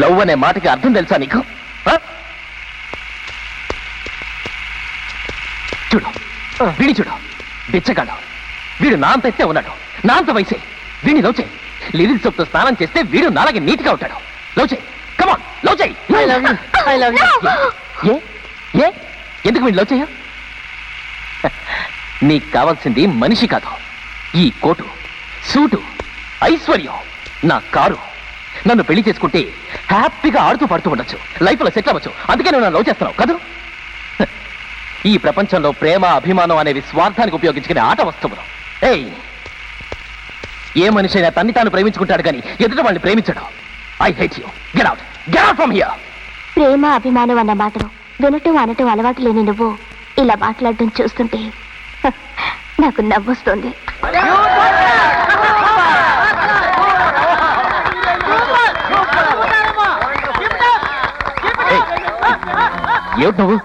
love అనే మాటకి అర్థం తెలుసా నీకు? చూడు వీడి చూడు, బిచ్చగాడు. వీడు నా అంత ఎత్తే ఉన్నాడు, నా అంత వయసే. వీడిని లవ్ చేయి. లిరిక్స్ చెప్తూ స్నానం చేస్తే వీడు నాలాగే నీట్గా ఉంటాడు. లవ్ చేయి. కమాన్ లవ్ చేయి. I love you. I love you. ఏ ఎందుకు వీడు లవ్ చేయ? నీకు కావాల్సింది మనిషి కాదు, ఈ కోటు, సూటు, ఐశ్వర్యం, నా కారు. నన్ను పెళ్లి చేసుకుంటే హ్యాపీగా ఆడుతూ పాడుతూ ఉండొచ్చు, లైఫ్ లో సెటిల్ అవ్వచ్చు. అందుకే నువ్వు నన్ను లవ్ చేస్తున్నావు కదా? ఈ ప్రపంచంలో ప్రేమ అభిమానం అనేవి స్వార్థానికి ఉపయోగించుకునే ఆట వస్తువులు. ఏయ్, ఏ మనిషి అయినా తన్ని తాను ప్రేమించుకుంటాడు కానీ ఎదుట వాళ్ళని ప్రేమించడు. I hate you. Get out. Get out from here. ప్రేమ అభిమానం అన్న మాటలు వినటం అనటం అలవాటు లేని నువ్వు ఇలా మాట్లాడటం చూస్తుంటే నాకు నవ్వొస్తుంది. ఏమిటి నువ్వు?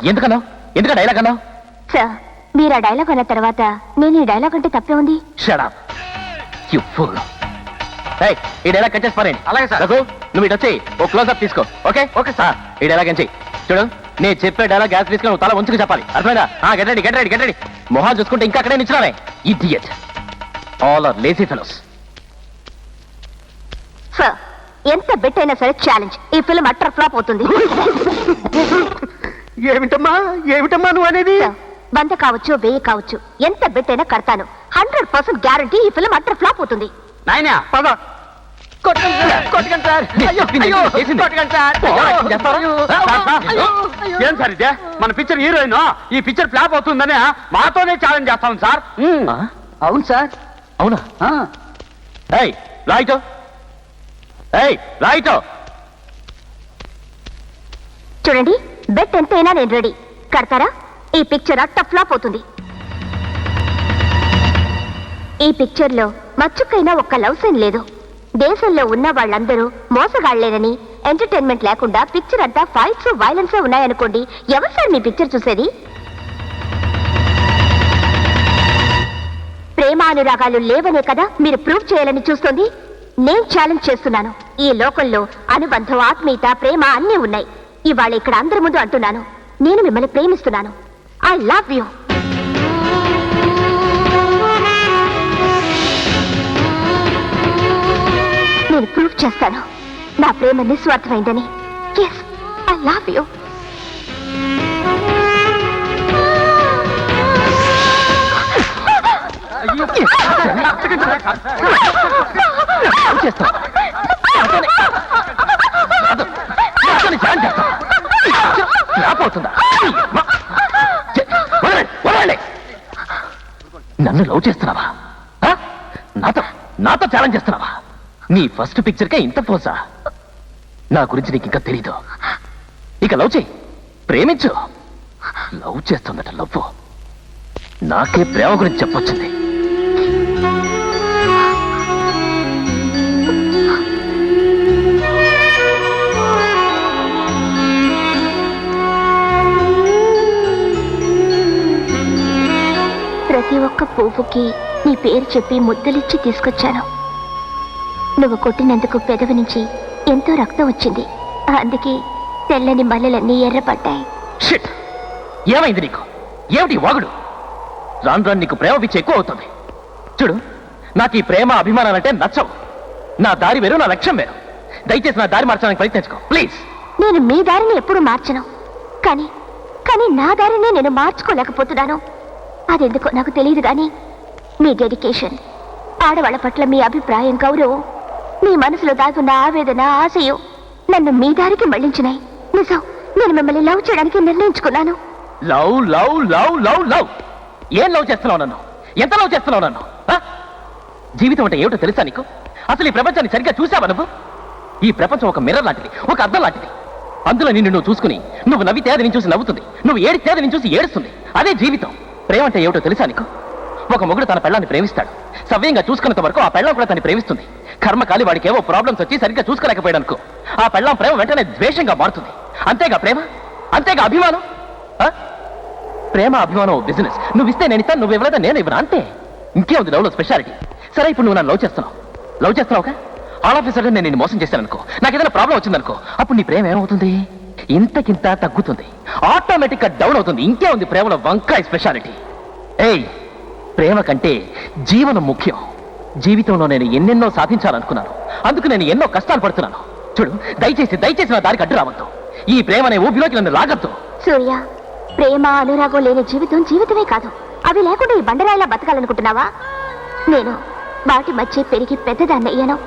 ఎందుకన్నావు? ఎందుక డైలాగ్ అన్నావు? సార్, మీరు ఆ డైలాగ్ అన్న తర్వాత నేను ఈ డైలాగ్ అంటే తప్పే ఉంది. Shut up you pool. ఏయ్, ఈ డైలాగ్ కట్ చేసి పారేయండి. అలాగే సార్. రఘు, నువ్వు ఇటు వచ్చి ఓ క్లోజ్ అప్ తీసుకో. Okay okay sir. ఈ డైలాగ్ ఏం చెయ్యి. చూడు, నేను చెప్పే డైలాగ్ గ్యాస్ తీసుకొని నువ్వు తల ఉంచుకు చెప్పాలి. అర్థమైందా? Get ready get ready get ready. మొహాలు చూసుకుంటే ఇంకా అక్కడే నిచ్చినావే. Idiot. All are lazy fellows. Sir, ఎంత బెట్ అయినా సరే ఛాలెంజ్. ఈ ఫిల్మ్ అట్టర్ ఫ్లాప్ అవుతుంది. ఏమిటమ్మా ఏమిటమ్మా నువ్వు అనేది? సార్, 100 కావచ్చు 1000 కావచ్చు, ఎంత బెట్ అయినా కడతాను. 100% గ్యారంటీ ఈ ఫిల్మ్ అట్టర్ ఫ్లాప్ అవుతుంది. నాయనా పద. కొట్టకండి సార్ అయ్యో అయ్యో కొట్టకండి సార్ ఏం సార్ ఇదే మన పిక్చర్ హీరోయిన్ ఈ పిక్చర్ ఫ్లాప్ అవుతుందని మాతోనే ఛాలెంజ్ చేస్తాం సార్. అవును సార్ అవునా? ఏయ్ రాయిటో, ఏయ్ రాయిటో. చూడండి, బెట్ ఎంతైనా నేను రెడీ. కడతారా? ఈ పిక్చర్ అట్ట ఫ్లాప్ అవుతుంది. ఈ పిక్చర్ లో మచ్చుకైనా ఒక్క లవ్ సీన్ లేదు. దేశంలో ఉన్న వాళ్ళందరూ మోసగాళ్లేనని, ఎంటర్టైన్మెంట్ లేకుండా పిక్చర్ అంతా ఫైట్స్ వైలెన్స్ ఉన్నాయనుకోండి, ఎవరు సార్ మీ పిక్చర్ చూసేది? ప్రేమానురాగాలు లేవనే కదా మీరు ప్రూవ్ చేయాలని చూస్తోంది. నేను ఛాలెంజ్ చేస్తున్నాను. ఈ లోకంలో అనుబంధం, ఆత్మీయత, ప్రేమ అన్నీ ఉన్నాయి. ఇవాళ ఇక్కడ అందరి ముందు అంటున్నాను, నేను మిమ్మల్ని ప్రేమిస్తున్నాను. I love you. నేను ప్రూవ్ చేస్తాను నా ప్రేమ నిస్వార్థమైందని. Yes, I love you. నన్ను లవ్ చేస్తున్నావా? నాతో నాతో ఛాలెంజ్ చేస్తున్నావా? నీ ఫస్ట్ పిక్చర్కే ఇంత పోసా? నా గురించి నీకు ఇంకా తెలీదు. ఇక లవ్ చేయి, ప్రేమించు. లవ్ చేస్తుందట లవ్. నాకే ప్రేమ గురించి చెప్పొచ్చింది. ప్రతి ఒక్క పువ్వుకి నీ పేరు చెప్పి ముద్దలిచ్చి తీసుకొచ్చాను. నువ్వు కొట్టినందుకు పెదవి నుంచి ఎంతో రక్తం వచ్చింది. అందుకే తెల్లని మల్లెలన్నీ ఎర్రపడ్డాయి. షిట్! ఏమైంది నీకు? ఏమిటి వాగుడు? రాను రాను నీకు ప్రేమ పిచ్చి ఎక్కువ అవుతుంది. చూడు, నాకు ఈ ప్రేమ అభిమానాలంటే నచ్చవు. నా దారి వేరు, నా లక్ష్యం వేరు. దయచేసి నా దారి మార్చడానికి ప్రయత్నించుకో ప్లీజ్. నేను మీ దారిని ఎప్పుడు మార్చను, కానీ కానీ నా దారిని నేను మార్చుకోలేకపోతున్నాను. అదెందుకో నాకు తెలియదు. కానీ మీ డెడికేషన్, ఆడవాళ్ళ పట్ల మీ అభిప్రాయం, గౌరవం, మీ మనసులో దాగున్న ఆవేదన, ఆశయం నన్ను మీ దారికి మళ్లించినాయి. నిజం, నేను మిమ్మల్ని లవ్ చేయడానికి నిర్ణయించుకున్నాను. Love love love love love ఏం లవ్ చేస్తున్నావు నన్ను? ఎంత లవ్ చేస్తున్నావు నన్ను? జీవితం అంటే ఏమిటో తెలుసా నీకు? అసలు ఈ ప్రపంచాన్ని సరిగ్గా చూసావా నువ్వు? ఈ ప్రపంచం ఒక మిర్రర్ లాంటిది, ఒక అద్దం లాంటిది. అందులో నిన్ను నువ్వు చూసుకుని, నువ్వు నవ్వితే అది నేను చూసి నవ్వుతుంది, నువ్వు ఏడితే అది నేను చూసి ఏడుస్తుంది. అదే జీవితం. ప్రేమ అంటే ఏమిటో తెలుసా నీకు? ఒక మొగుడు తన పెళ్ళాన్ని ప్రేమిస్తాడు. సవ్యంగా చూసుకున్నంత వరకు ఆ పెళ్ళం కూడా తను ప్రేమిస్తుంది. కర్మకాలి వాడికి ఏవో ప్రాబ్లమ్స్ వచ్చి సరిగ్గా చూసుకోలేకపోయాడు అనుకో, ఆ పెళ్ళం ప్రేమ వెంటనే ద్వేషంగా మారుతుంది. అంతేగా ప్రేమ, అంతేగా అభిమానం. ప్రేమ అభిమానం బిజినెస్. నువ్వు ఇస్తే నేను ఇస్తాను, నువ్వు ఇవ్వలేదా నేను ఇవ్వను, అంతే. ఇంకేముంది లవ్లో స్పెషాలిటీ? సరే, ఇప్పుడు నువ్వు నన్ను లవ్ చేస్తున్నావు. ఆల్ ఆఫ్ సడన్ నేను నిన్ను మోసం చేశాను అనుకో, నాకు ఏదైనా ప్రాబ్లం వచ్చిందనుకో, అప్పుడు నీ ప్రేమ ఏమవుతుంది? ఇంతకింత తగ్గుతుంది, ఆటోమేటిక్ గా డౌన్ అవుతుంది. ఇంకే ఉంది ప్రేమలో వంకాయ స్పెషాలిటీ. ఏయ్, ప్రేమ కంటే జీవనం ముఖ్యం. జీవితంలో నేను ఎన్నెన్నో సాధించాలనుకున్నాను, అందుకు నేను ఎన్నో కష్టాలు పడుతున్నాను. చూడు, దయచేసి నా దారికి అడ్డు రావద్దు. ఈ ప్రేమ అనే ఊపిలోకి నన్ను లాగద్దు. సూర్య, ప్రేమ అనురాగం లేని జీవితం జీవితమే కాదు. అవి లేకుండా ఈ బండరాయిలా బతకాలనుకుంటున్నావా? నేను వాటి మధ్య పెరిగి పెద్దదాన్నయ్యాను.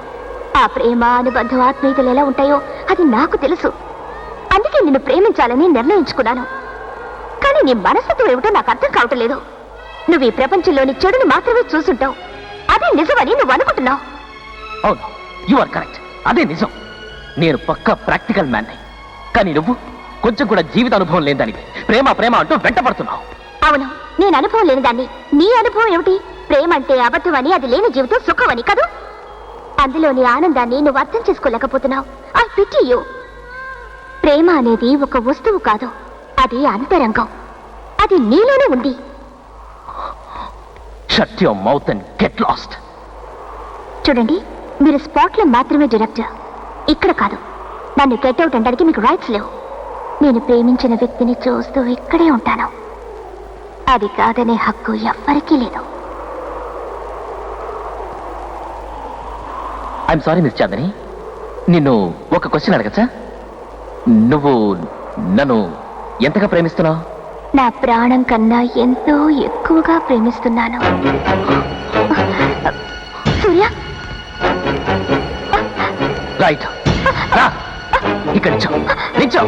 ఆ ప్రేమ, అనుబంధం, ఆత్మీయతలు ఎలా ఉంటాయో అది నాకు తెలుసు. అందుకే నిన్ను ప్రేమించాలని నిర్ణయించుకున్నాను. కానీ నీ మనస్తత్వం ఏమిటో నాకు అర్థం కావటం లేదు. నువ్వు ఈ ప్రపంచంలోని చెడుని మాత్రమే చూసుంటావు. అదే నిజమని నువ్వు అనుకుంటున్నావు. అవును, యు ఆర్ కరెక్ట్. అదే నిజం. నేను పక్కా ప్రాక్టికల్ మ్యాన్ని. కానీ నువ్వు కొంచెం కూడా జీవిత అనుభవం లేని దానివి. ప్రేమ అంటూ వెంటపడుతున్నావు. అవును, నేను అనుభవం లేని దాన్ని. నీ అనుభవం ఏమిటి? ప్రేమ అంటే అబద్ధం అని, అది లేని జీవితం సుఖం అని కాదు. అందులోని ఆనందాన్ని నువ్వు అర్థం చేసుకోలేకపోతున్నావు. I pity you. ప్రేమ అనేది ఒక వస్తువు కాదు, అది అంతరంగం. అది నీలోనే ఉంది. Shut your mouth and get lost. చూడండి, మీరు స్పాట్లో మాత్రమే డైరెక్టర్, ఇక్కడ కాదు. నన్ను గెట్ అవుట్ అనడానికి మీకు రైట్స్ లేవు. నేను ప్రేమించిన వ్యక్తిని చూస్తూ ఇక్కడే ఉంటాను. అది కాదనే హక్కు ఎవ్వరికీ లేదు. ఐఎమ్ సారీ మిస్ చాందని, నిన్ను ఒక క్వశ్చన్ అడగచ్చా? నువ్వు నన్ను ఎంతగా ప్రేమిస్తున్నావు? నా ప్రాణం కన్నా ఎంతో ఎక్కువగా ప్రేమిస్తున్నాను. సూర్య, రైట్ రా ఇక్కడ నిల్చో నిల్చో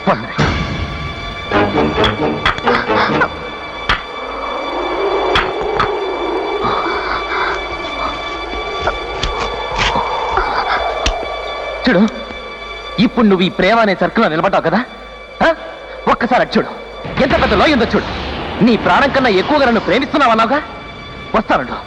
1 minute. చూడు ఇప్పుడు నువ్వు ఈ ప్రేమ అనే సర్కిల్లో నిలబడ్డావు కదా ఆ? ఒక్కసారి అటు చూడు ఎంత పెద్ద లోయ ఉందో చూడు నీ ప్రాణం కన్నా ఎక్కువగా నన్ను ప్రేమిస్తున్నావు అన్నావుగా వస్తానండు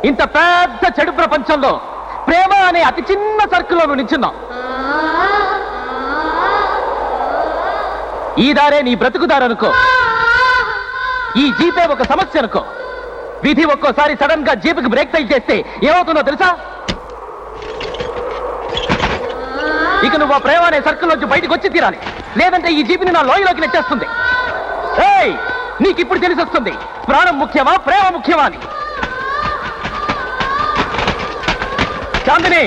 ఇంత పెద్ద చెడు ప్రపంచంలో ప్రేమ అనే అతి చిన్న సర్కిల్లో నువ్వు నిల్చున్నావు ఈ దారే నీ బ్రతుకుదారనుకో ఈ జీపే ఒక సమస్య అనుకో విధి ఒక్కోసారి సడన్ గా జీపుకి బ్రేక్ టైల్ చేస్తే ఏమవుతుందో తెలుసా ఇక నువ్వు ఆ ప్రేమ అనే సర్కిల్ నుంచి బయటకు వచ్చి తీరాలి లేదంటే ఈ జీపుని నా లోయలోకి నెట్టేస్తుంది ఏయ్ నీకు ఇప్పుడు తెలిసి వస్తుంది ప్రాణం ముఖ్యమా ప్రేమ ముఖ్యమా అని చాందిని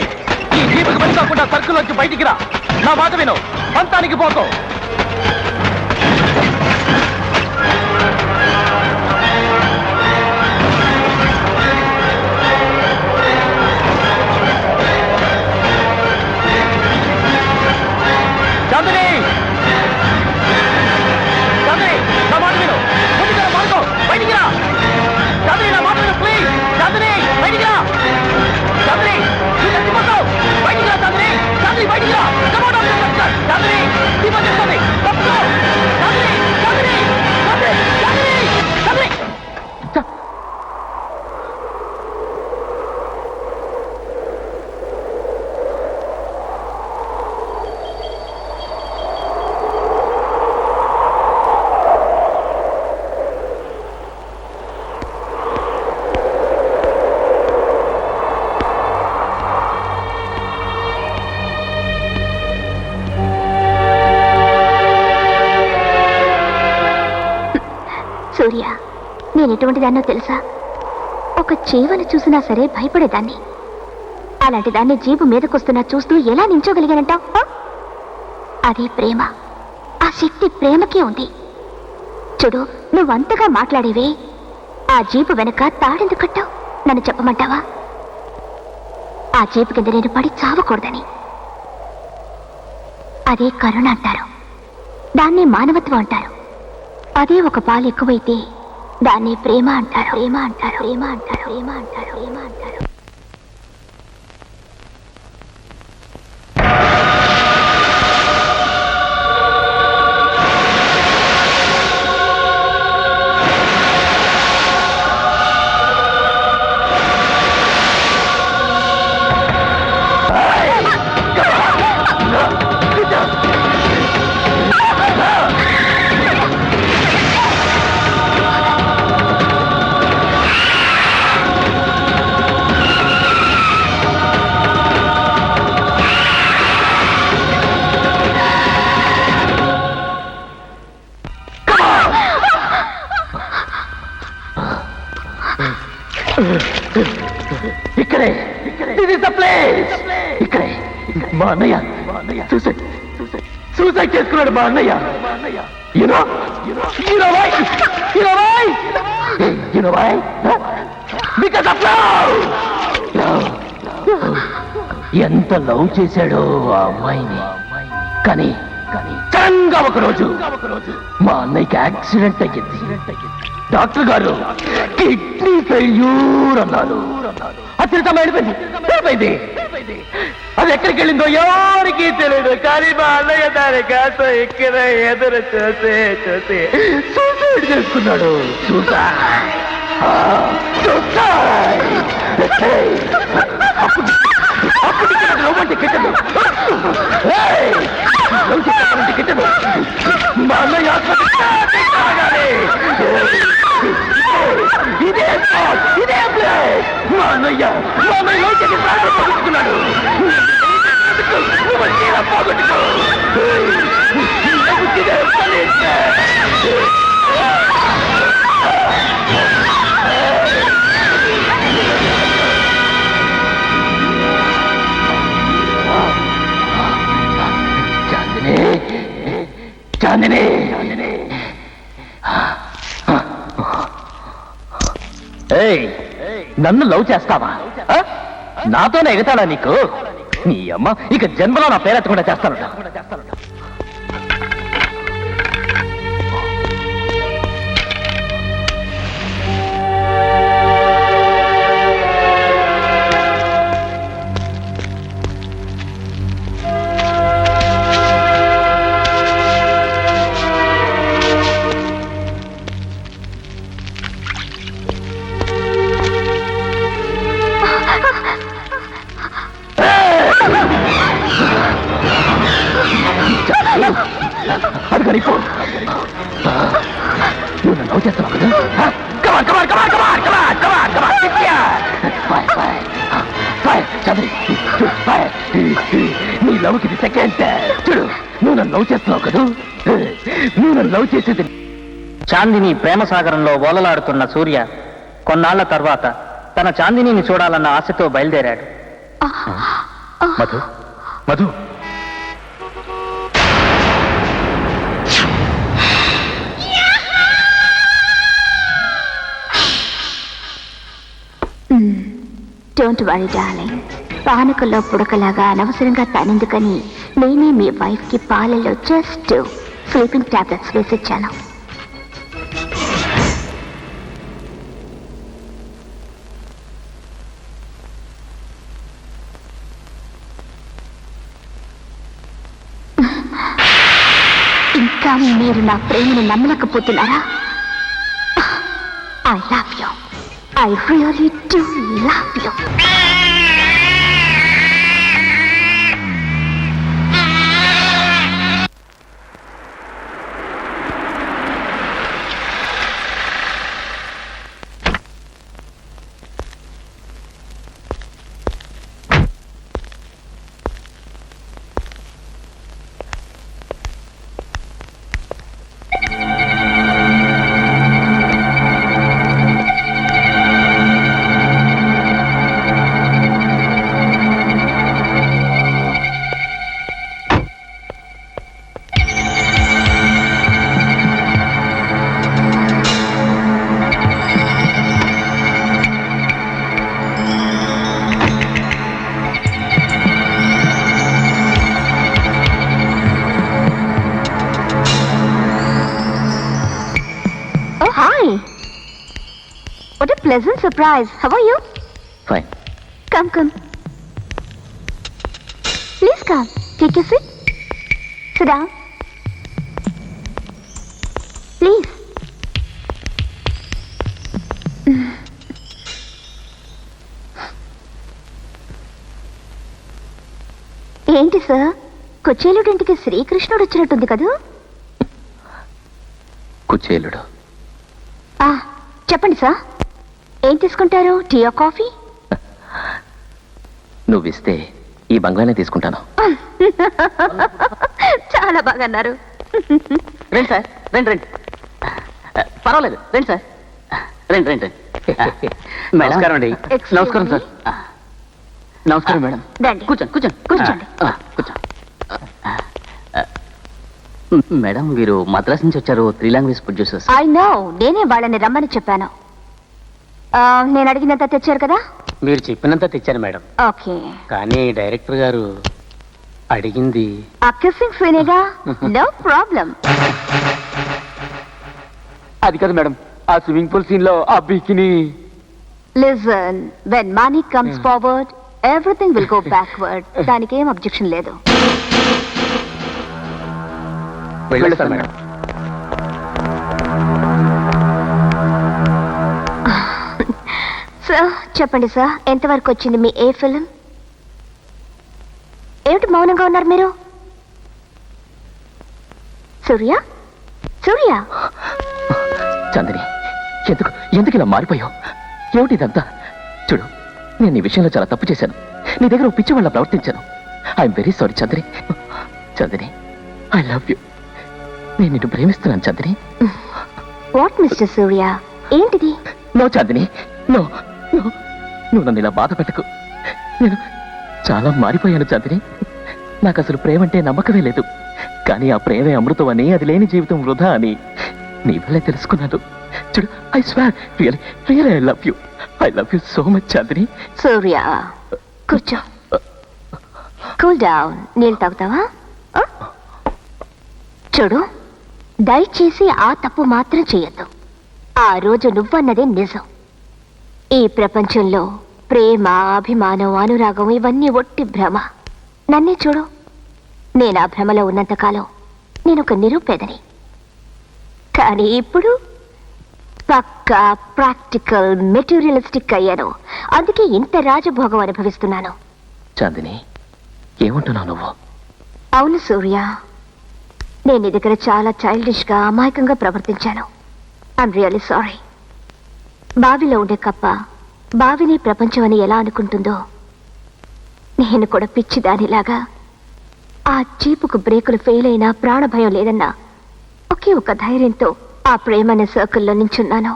ఈ జీపుకి పని కాకుండా సర్కిల్ నుంచి బయటికి రా నా మాట విను పంతానికి పోతావు చాందిని చాందిని నా మాట విను ముందుగా మార్గో బయటికి రా చాందిని నా మాట విను ప్లీజ్ చాందిని బయటికి రా చాందిని నువ్వు చచ్చిపోతావు బయటికి రా చాందిని చాందిని బయటికి రా చాందిని దీపం చెప్తుంది తప్పుకో చాందిని చాందిని చాందిని చాందిని చాందిని సూర్య నేను ఎటువంటి దాన్నో తెలుసా ఒక చీవను చూసినా సరే భయపడేదాన్ని అలాంటి దాన్ని జీబు మీదకొస్తున్నా చూస్తూ ఎలా నించోగలిగానంటావు అదే ప్రేమ ఆ శక్తి ప్రేమకే ఉంది చూడు నువ్వంతగా మాట్లాడేవే ఆ జీపు వెనక తాడెందుకు కట్టావు నన్ను చెప్పమంటావా ఆ జీపు కింద నేను పడి చావకూడదని అదే కరుణ అంటారు దాన్ని మానవత్వం అంటారు అదే ఒక పాలు ఎక్కువైతే దాన్ని ప్రేమ అంటారు ప్రేమ అంటారు ప్రేమ అంటారు ప్రేమ అంటారు ప్రేమ అంటారు ఇక్కడే దిస్ ఇస్ ద ప్లేస్ ఇక్కడే మా అన్నయ్య సూసైడ్ చేసుకున్నాడు మా అన్నయ్య బికాస్ ఆఫ్ లవ్ ఎంత లవ్ చేశాడో ఆ అమ్మాయిని కానీ సడన్గా ఒక రోజు మా అన్నయ్యకి యాక్సిడెంట్ అయ్యింది డాక్టర్ గారు కిడ్నీ ఫెయిల్యూర్ అన్నారు అత్యంతం వెళ్ళిపోయింది అది ఎక్కడికి వెళ్ళిందో ఎవరికి తెలియదు కానీ మా అన్నయ్య దాని కాస్త ఎక్కడ ఎదురు చూసి సూసైడ్ చేసుకున్నాడు కిట్టదు మా అన్నయ్య ఇదే ప్లేస్ మా అన్నయ్య ప్రాణం తెలుసుకున్నాడు పోగొట్టుకో, నువ్వు చీర పోగొట్టుకో. నువ్వు చీర పోగొట్టుకో. చాందిని, ఏయ్, నన్ను లవ్ చేస్తావా? ఆ? నాతోనే ఎగతాడా నీకు? నీ అమ్మ ఇక జన్మలో నా పేరెత్తకుండా చేస్తాను. అది కనిపో, నువ్వు నన్ను లవ్ చేస్తున్నావు కదా? Come on come on come on come on come on come on come on fire fire fire Chandri fire. నీ లవ్కి ఇది సెకండ్. చూడు, నువ్వు నన్ను లవ్ చేస్తున్నావు కదా? నువ్వు నన్ను లవ్ చేసేది. చాందిని ప్రేమ సాగరంలో ఓలలాడుతున్న సూర్య కొన్నాళ్ల తర్వాత తన చాందినిని చూడాలన్న ఆశతో బయలుదేరాడు. Madhu, Madhu, don't worry darling. పానకల్లో పుడకలాగా అనవసరంగా తనెందుకని నేనే మీ వైఫ్ కి పాలలో జస్ట్ స్లీపింగ్ టాబ్లెట్స్ వేసిచ్చాను. ఇంకా మీరు నా ప్రేమను నమ్మలేకపోతున్నారా? I love you. I really do love you. What a pleasant surprise. How are you? Fine. Come, come. Please come. Take your seat. Sit down. Please. ఏంటి సార్, కుచేలుడింటికి శ్రీకృష్ణుడు వచ్చినట్టుంది కదా? కుచేలుడు? చెప్పండి సార్, ఏం తీసుకుంటారు? Tea coffee? నువ్విస్తే ఈ బంగ్లానే తీసుకుంటాను. చాలా బాగా అన్నారు. రండి సార్, రండి రండి. పర్వాలేదు, రండి సార్, రండి రండి రండి. నమస్కారం అండి. నమస్కారం సార్. నమస్కారం మేడం. రండి. కూర్చోండి కూర్చోండి కూర్చోండి. కూర్చోండి. మేడం, వీరు మద్రాస్ నుంచి వచ్చారు, 3 లాంగ్వేజ్ ప్రొడ్యూసర్స్. ఐ నో, నేనే వాళ్ళని రమ్మని చెప్పాను. నేను అడిగినంత తెచ్చారు కదా? మీరు చెప్పినంత తెచ్చాను మేడం, ఓకే. కానీ డైరెక్టర్ గారు అడిగింది ఆ కిస్సింగ్ సీనేగా. No problem. అది కాదు మేడం, ఆ స్విమ్మింగ్ పూల్ సీన్ లో ఆ bikini. Listen, when money comes forward everything will go backward. దానికి ఏం అబ్జెక్షన్ లేదు. వెళ్ళొస్తాను మేడం. సార్ చెప్పండి సార్, ఎంతవరకు వచ్చింది మీ ఏ ఫిలిం? ఏమిటి మౌనంగా ఉన్నారు మీరు? సూర్య, సూర్య. చందిని, ఎందుకు ఎందుకు ఇలా మారిపోయావు? ఏమిటి ఇదంతా? చూడు, నేను ఈ విషయంలో చాలా తప్పు చేశాను. నీ దగ్గర ఓ పిచ్చి వాళ్ళ ప్రవర్తించాను. I'm very sorry Chandri. Chandri, I love you. నేను నిన్ను ప్రేమిస్తున్నాను చంద్రి. వాట్ మిస్టర్ సూర్య, ఏంటిది? నో చంద్రి, నో నో, నువ్వు నన్ను ఇలా బాధ పెట్టకు. నేను చాలా మారిపోయాను చంద్రి. నాకు అసలు ప్రేమ అంటే నమ్మకమే లేదు. కానీ ఆ ప్రేమే అమృతం అని, అది లేని జీవితం వృధా అని నీ వల్లే తెలుసుకున్నాను. చూడు, I swear, really I love you so much Chandri. Surya, కూర్చో. Cool down. నీళ్ళు తాగుతావా? ఆ? చూడు, దయచేసి ఆ తప్పు మాత్రం చెయ్యొద్దు. ఆ రోజు నువ్వన్నదే నిజం. ఈ ప్రపంచంలో ప్రేమ, అభిమానం, అనురాగం ఇవన్నీ ఒట్టి భ్రమ. నన్నే చూడు, నేను ఆ భ్రమలో ఉన్నంతకాలం నేను ఒక నిరుపేదని. కానీ ఇప్పుడు పక్కా ప్రాక్టికల్ మెటీరియలిస్టిక్ అయ్యాను. అందుకే ఇంత రాజభోగం అనుభవిస్తున్నాను. చాందిని, ఏమంటున్నావు నువ్వు? అవును సూర్య, నేను నీ దగ్గర చాలా చైల్డిష్ గా, అమాయకంగా ప్రవర్తించాను. I'm really sorry. బావిలో ఉండే కప్ప బావిని ప్రపంచం అని ఎలా అనుకుంటుందో, నేను కూడా పిచ్చిదానిలాగా ఆ జీపుకు బ్రేకులు ఫెయిల్ అయినా ప్రాణభయం లేదన్నా ఒకే ఒక ధైర్యంతో ఆ ప్రేమనే సర్కిల్లో నించున్నాను.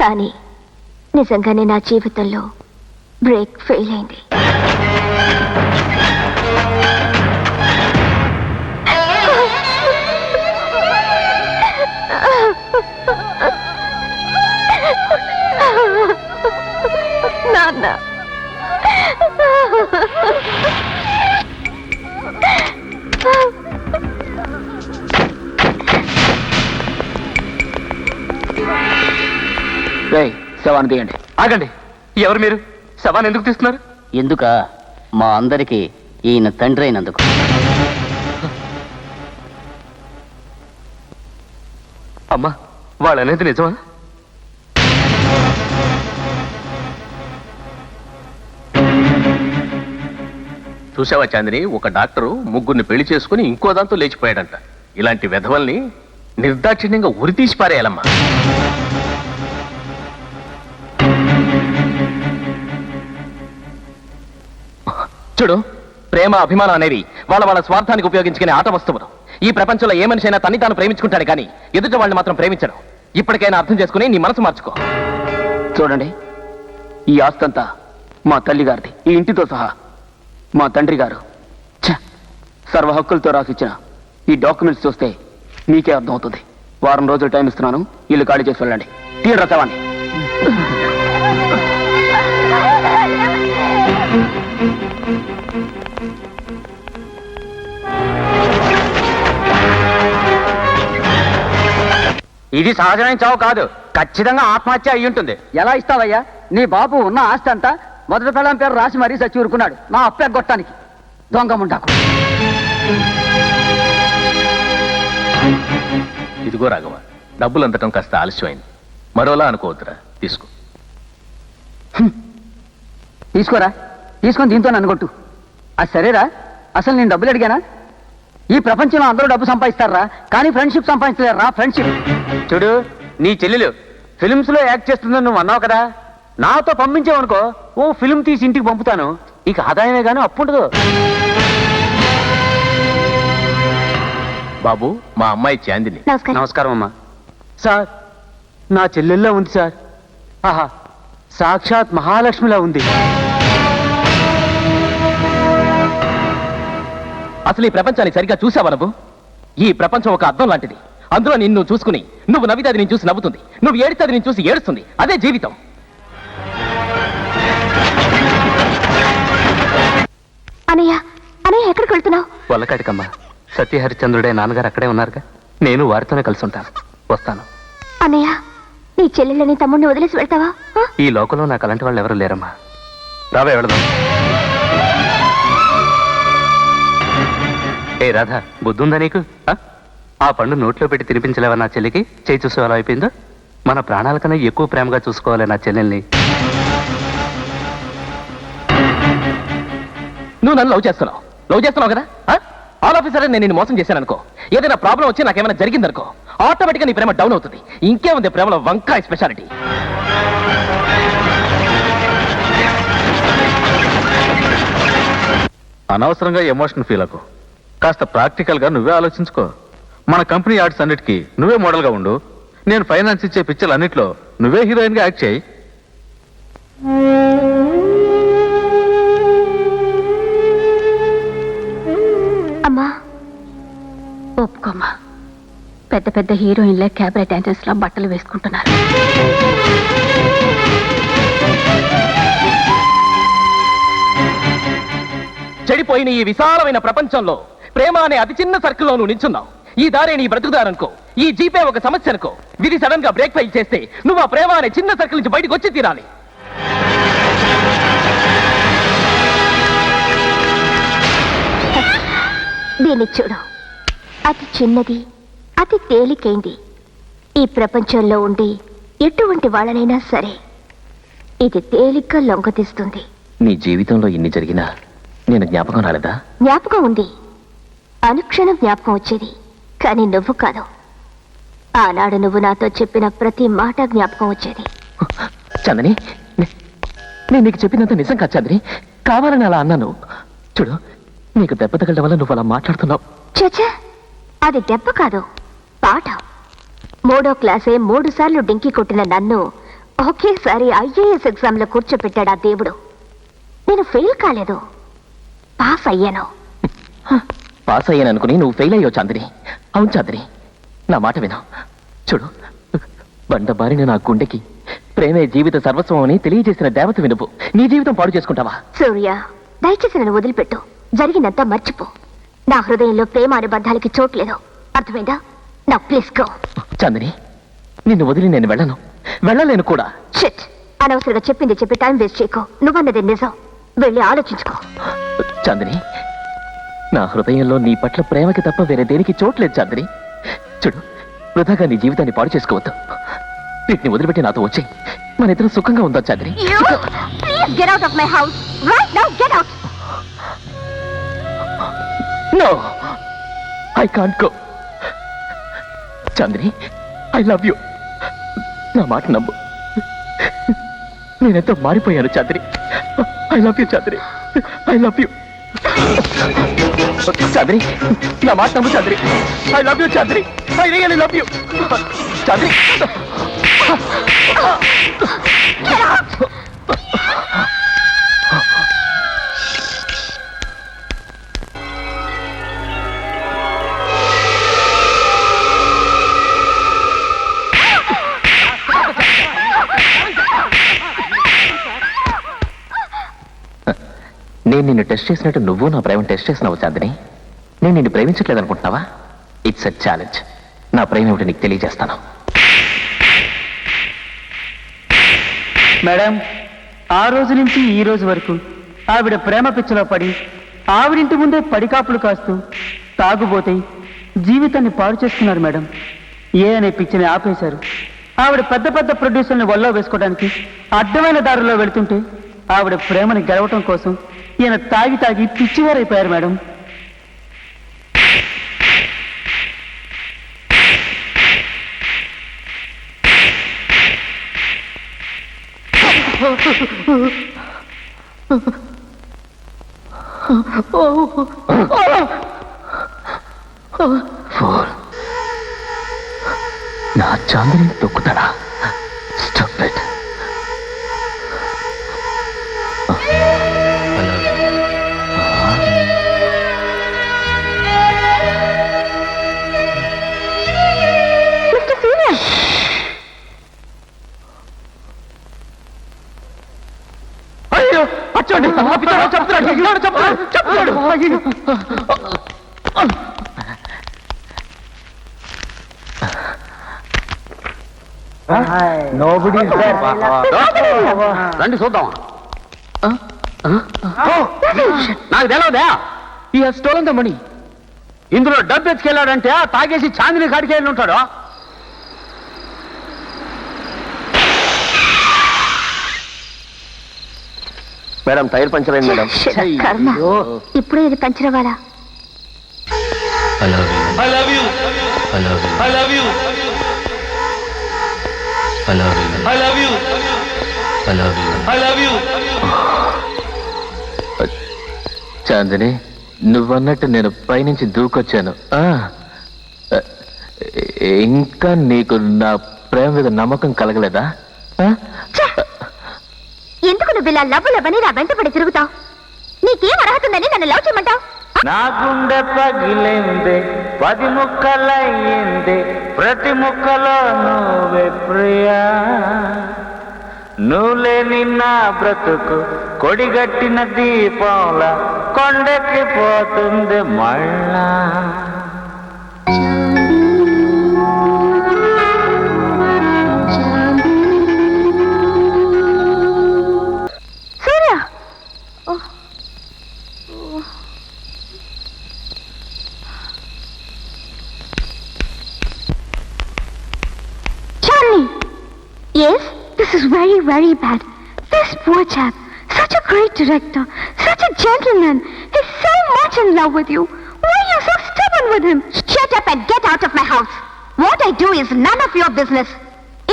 కానీ నిజంగానే నా జీవితంలో బ్రేక్ ఫెయిల్ అయింది. నాన్న, శవాన్ని తీయండి. ఆగండి, ఎవరు మీరు? శవాన్ని ఎందుకు తీస్తున్నారు? ఎందుక? మా అందరికి ఈయన తండ్రి అయినందుకు. అమ్మా, వాళ్ళనేది నిజమా? చూసావా చాందిని, ఒక డాక్టరు ముగ్గురిని పెళ్లి చేసుకుని ఇంకో దాంతో లేచిపోయాడంట. ఇలాంటి వెధవల్ని నిర్దాక్షిణ్యంగా ఉరితీసి పారేయాలమ్మా. చూడు, ప్రేమ, అభిమానం అనేవి వాళ్ళ స్వార్థానికి ఉపయోగించుకునే ఆట వస్తువులు. ఈ ప్రపంచంలో ఏ మనిషి అయినా తన్ని తాను ప్రేమించుకుంటాడు, కానీ ఎదుట వాళ్ళని మాత్రం ప్రేమించడం. ఇప్పటికైనా అర్థం చేసుకుని నీ మనసు మార్చుకో. చూడండి, ఈ ఆస్తంతా మా తల్లి గారిది, ఈ ఇంటితో సహా. మా తండ్రి గారు సర్వ హక్కులతో రాసిచ్చిన ఈ డాక్యుమెంట్స్ చూస్తే మీకే అర్థమవుతుంది. వారం రోజులు టైం ఇస్తున్నాను, ఇల్లు ఖాళీ చేసి వెళ్ళండి. తీయరా శవాన్ని. ఇది సహజమైన చావు కాదు, ఖచ్చితంగా ఆత్మహత్య అయి ఉంటుంది. ఎలా ఇస్తావయ్యా? నీ బాబు ఉన్న ఆస్తి అంతా మొదటి పెళ్ళాం పేరు రాసి మరీ చచ్చి ఊరుకున్నాడు, నా అప్పు ఎగ్గొట్టానికి. దొంగ ముండాకు. ఇదిగో రాఘవ, డబ్బులు అందటం కాస్త ఆలస్యమైంది. మరోలా అనుకోవద్దురా, తీసుకో. తీసుకోరా, తీసుకొని దీంతో నన్ను కొట్టు. అది సరేరా, అసలు నేను డబ్బులు అడిగానా? ఈ ప్రపంచంలో అందరూ డబ్బు సంపాదిస్తారా, కానీ ఫ్రెండ్షిప్ సంపాదించలేరా? ఫ్రెండ్షిప్. చూడు, నీ చెల్లెలు ఫిల్మ్స్ లో యాక్ట్ చేస్తుందని నువ్వు అన్నావు కదా, నాతో పంపించావనుకో, ఓ ఫిల్మ్ తీసి ఇంటికి పంపుతాను. ఇక ఆదాయమే గానీ అప్పు ఉండదు. బాబు, మా అమ్మాయి చాందిని. నమస్కారం అమ్మా. సార్, నా చెల్లెల్లో ఉంది సార్. ఆహా, సాక్షాత్ మహాలక్ష్మిలా ఉంది. అసలు ఈ ప్రపంచాన్ని సరిగ్గా చూసావా నువ్వు? ఈ ప్రపంచం ఒక అద్దం లాంటిది. అందులో నిన్ను చూసుకుని నువ్వు నవ్వితే అది నేను చూసి నవ్వుతుంది, నువ్వు ఏడితే అది నేను చూసి ఏడుస్తుంది. అదే జీవితం. అనయ్య, అనయ్య, ఎక్కడికి వెళ్తున్నావు? వల్లకాటికమ్మా, సత్యహరిచంద్రుడే నాన్నగారు అక్కడే ఉన్నారుగా, నేను వారితోనే కలిసి ఉంటాను. వస్తాను. అనయ్య, నీ చెల్లెళ్ళని తమ్ముడిని వదిలేసి వెళ్తావా? ఆ? ఈ లోకంలో నాకు అలాంటి వాళ్ళు ఎవరు లేరమ్మా. రావే వెళదాం. ఏ రాధా, బుద్ధుందా నీకు? ఆ పండు నోట్లో పెట్టి తినిపించలేవా నా చెల్లికి? చేయి చూసే అలా అయిపోయిందో. మన ప్రాణాల కన్నా ఎక్కువ ప్రేమగా చూసుకోవాలి నా చెల్లెల్ని. నువ్వు నన్ను లవ్ చేస్తున్నావు కదా? ఆల్ ఆఫీసర్ నేను నిన్ను మోసం చేశాను అనుకో, ఏదైనా ప్రాబ్లం వచ్చి నాకేమైనా జరిగిందనుకో, ఆటోమేటిక్గా నీ ప్రేమ డౌన్ అవుతుంది. ఇంకేముంది ప్రేమలో వంకాయ స్పెషాలిటీ. అనవసరంగా ఎమోషన్ ఫీల్ అకు. కాస్త ప్రాక్టికల్ గా నువ్వే ఆలోచించుకో. మన కంపెనీ యాడ్స్ అన్నిటికీ నువ్వే మోడల్ గా ఉండు. నేను ఫైనాన్స్ ఇచ్చే పిక్చర్లు అన్నిట్లో నువ్వే హీరోయిన్ గా యాక్ట్ చేయి. అమ్మా ఒప్పుకోమ్మా. పెద్ద పెద్ద హీరోయిన్లే క్యాబరే డాన్సర్స్ లా బట్టలు వేసుకుంటున్నారు. చెడిపోయిన ఈ విశాలమైన ప్రపంచంలో ప్రేమ అనే అతి చిన్న సర్కిల్లో నువ్వు నిల్చున్నావు. ఈ దారే నీ బ్రతుకుదారనుకో, ఈ జీపే ఒక సమస్య అనుకో. విధి సడన్ గా బ్రేక్ ఫైల్ చేస్తే నువ్వు ఆ ప్రేమ అనే చిన్న సర్కిల్ నుంచి బయటకు వచ్చి తీరాలి. దీన్ని చూడు, అతి చిన్నది, అతి తేలికైంది. ఈ ప్రపంచంలో ఉండి ఎటువంటి వాళ్ళనైనా సరే ఇది తేలిగ్గా లొంగతీస్తుంది. నీ జీవితంలో ఇన్ని జరిగినా నేను జ్ఞాపకం రాలేదా? జ్ఞాపకం ఉంది, అనుక్షణం జ్ఞాపకం వచ్చేది. కానీ నువ్వు కాదు. ఆనాడు నువ్వు నాతో చెప్పిన ప్రతి మాట జ్ఞాపకం వచ్చేది. చందని, నేను నీకు చెప్పినంత నిజం కాదు చందని. కావాలని అలా అన్నాను. చూడు, నీకు దెబ్బ తగలడం వల్ల నువ్వు అలా మాట్లాడుతున్నావు. చచ్చా, అది దెబ్బ కాదు, పాట. 3వ క్లాసే 3 సార్లు డింకి కొట్టిన నన్ను ఒకేసారి IAS ఎగ్జామ్ లో కూర్చోపెట్టాడు ఆ దేవుడు. నేను ఫెయిల్ కాలేదు, పాస్ అయ్యాను. పాస్ అయ్యాను అనుకుని నువ్వు ఫెయిల్ అయ్యావు చాందిని. అవును చాందిని, నా మాట విను. చూడు, బండబారిన నా గుండెకి ప్రేమే జీవిత సర్వస్వం అని తెలియజేసిన దేవత వినుపు. నీ జీవితం పాడు చేసుకుంటావా? సూర్య, దయచేసి నన్ను వదిలిపెట్టు. జరిగినంత మర్చిపో. నా హృదయంలో ప్రేమ అనుబంధాలకి చోట్లేదు, అర్థమైందా? నా ప్లీజ్ గో. చాందిని, నిన్ను వదిలి నేను వెళ్ళలేను కూడా. షిట్, అనవసరంగా చెప్పింది చెప్పి టైం వేస్ట్ చేయకో. నువ్వన్నది నిజం, వెళ్ళి ఆలోచించుకో. చాందిని, నా హృదయంలో నీ పట్ల ప్రేమకి తప్ప వేరే దేనికి చోట్లేదు చాందిని. చూడు, వృధాగా నీ జీవితాన్ని పాడు చేసుకోవద్దు. వీటిని వదిలిపెట్టి నాతో వచ్చి మన ఇద్దరు సుఖంగా ఉందా Chandini? Please get out of my house right now. Get out. No, I can't go. Chandini, I love you. నా మాట నమ్ము. నేనెంతో మారిపోయాను Chandini. I love you Chandini. I love you. Chandini, నా మాట నమ్ము Chandini. I love you Chandini. I really love you. Chandini. నేను నిన్ను టెస్ట్ చేసినట్టు నువ్వు నా ప్రేమ టెస్ట్ చేసినావు చాందిని. నేను నిన్ను ప్రేమించట్లేదు అనుకుంటున్నావా? It's a challenge. నా ప్రేమ ఏమిటి నీకు తెలియజేస్తాను. మేడం, ఆ రోజు నుంచి ఈ రోజు వరకు ఆవిడ ప్రేమ పిచ్చలో పడి ఆవిడింటి ముందే పడికాపులు కాస్తూ తాగుబోతే జీవితాన్ని పాడు చేసుకున్నారు మేడం. ఏ అనే పిచ్చిని ఆపేశారు. ఆవిడ పెద్ద పెద్ద ప్రొడ్యూసర్ని వల్లో వేసుకోవడానికి అడ్డమైన దారిలో వెళుతుంటే ఆవిడ ప్రేమని గెలవటం కోసం ఈయన తాగి తాగి పిచ్చివారైపోయారు మేడం. నా చాందిని తొక్కుతాడా? Stop it. అయ్యో, అచ్చండి, చెప్తున్నాడు. రండి చూద్దాం. నాకు తెలవదా? ఈ హాస్ స్టోలన్ ద మనీ. ఇందులో డబ్బు ఎత్తుకెళ్ళాడంటే తాగేసి చాందిని కాడికి వెళ్ళి ఉంటాడు. మేడం, టైర్ పంచర్ అయింది మేడం. కర్మ, ఇప్పుడే ఇది పంచర్ అవ్వాలా? చాందిని నువ్వన్నట్టు నేను పైనుంచి దూకొచ్చాను. ఇంకా నీకు నా ప్రేమ మీద నమ్మకం కలగలేదా? ఎందుకు నువ్వు ఇలా లవ్వు లవ్వని నా వెంటపడి తిరుగుతావు? నీకేం అర్హత ఉందని నన్ను లవ్ చేయమంటావు? నా గుండె పగిలింది 10 ముక్కలయ్యింది ప్రతి ముక్కలో నువ్వే ప్రియా నువ్వులేని నా బ్రతుకు కొడిగట్టిన దీపంలా కొండెక్కిపోతుంది మళ్ళా Yes, this is very, very bad. This poor chap, such a great director, such a gentleman, he's so much in love with you. Why are you so stubborn with him? Shut up and get out of my house. What I do is none of your business.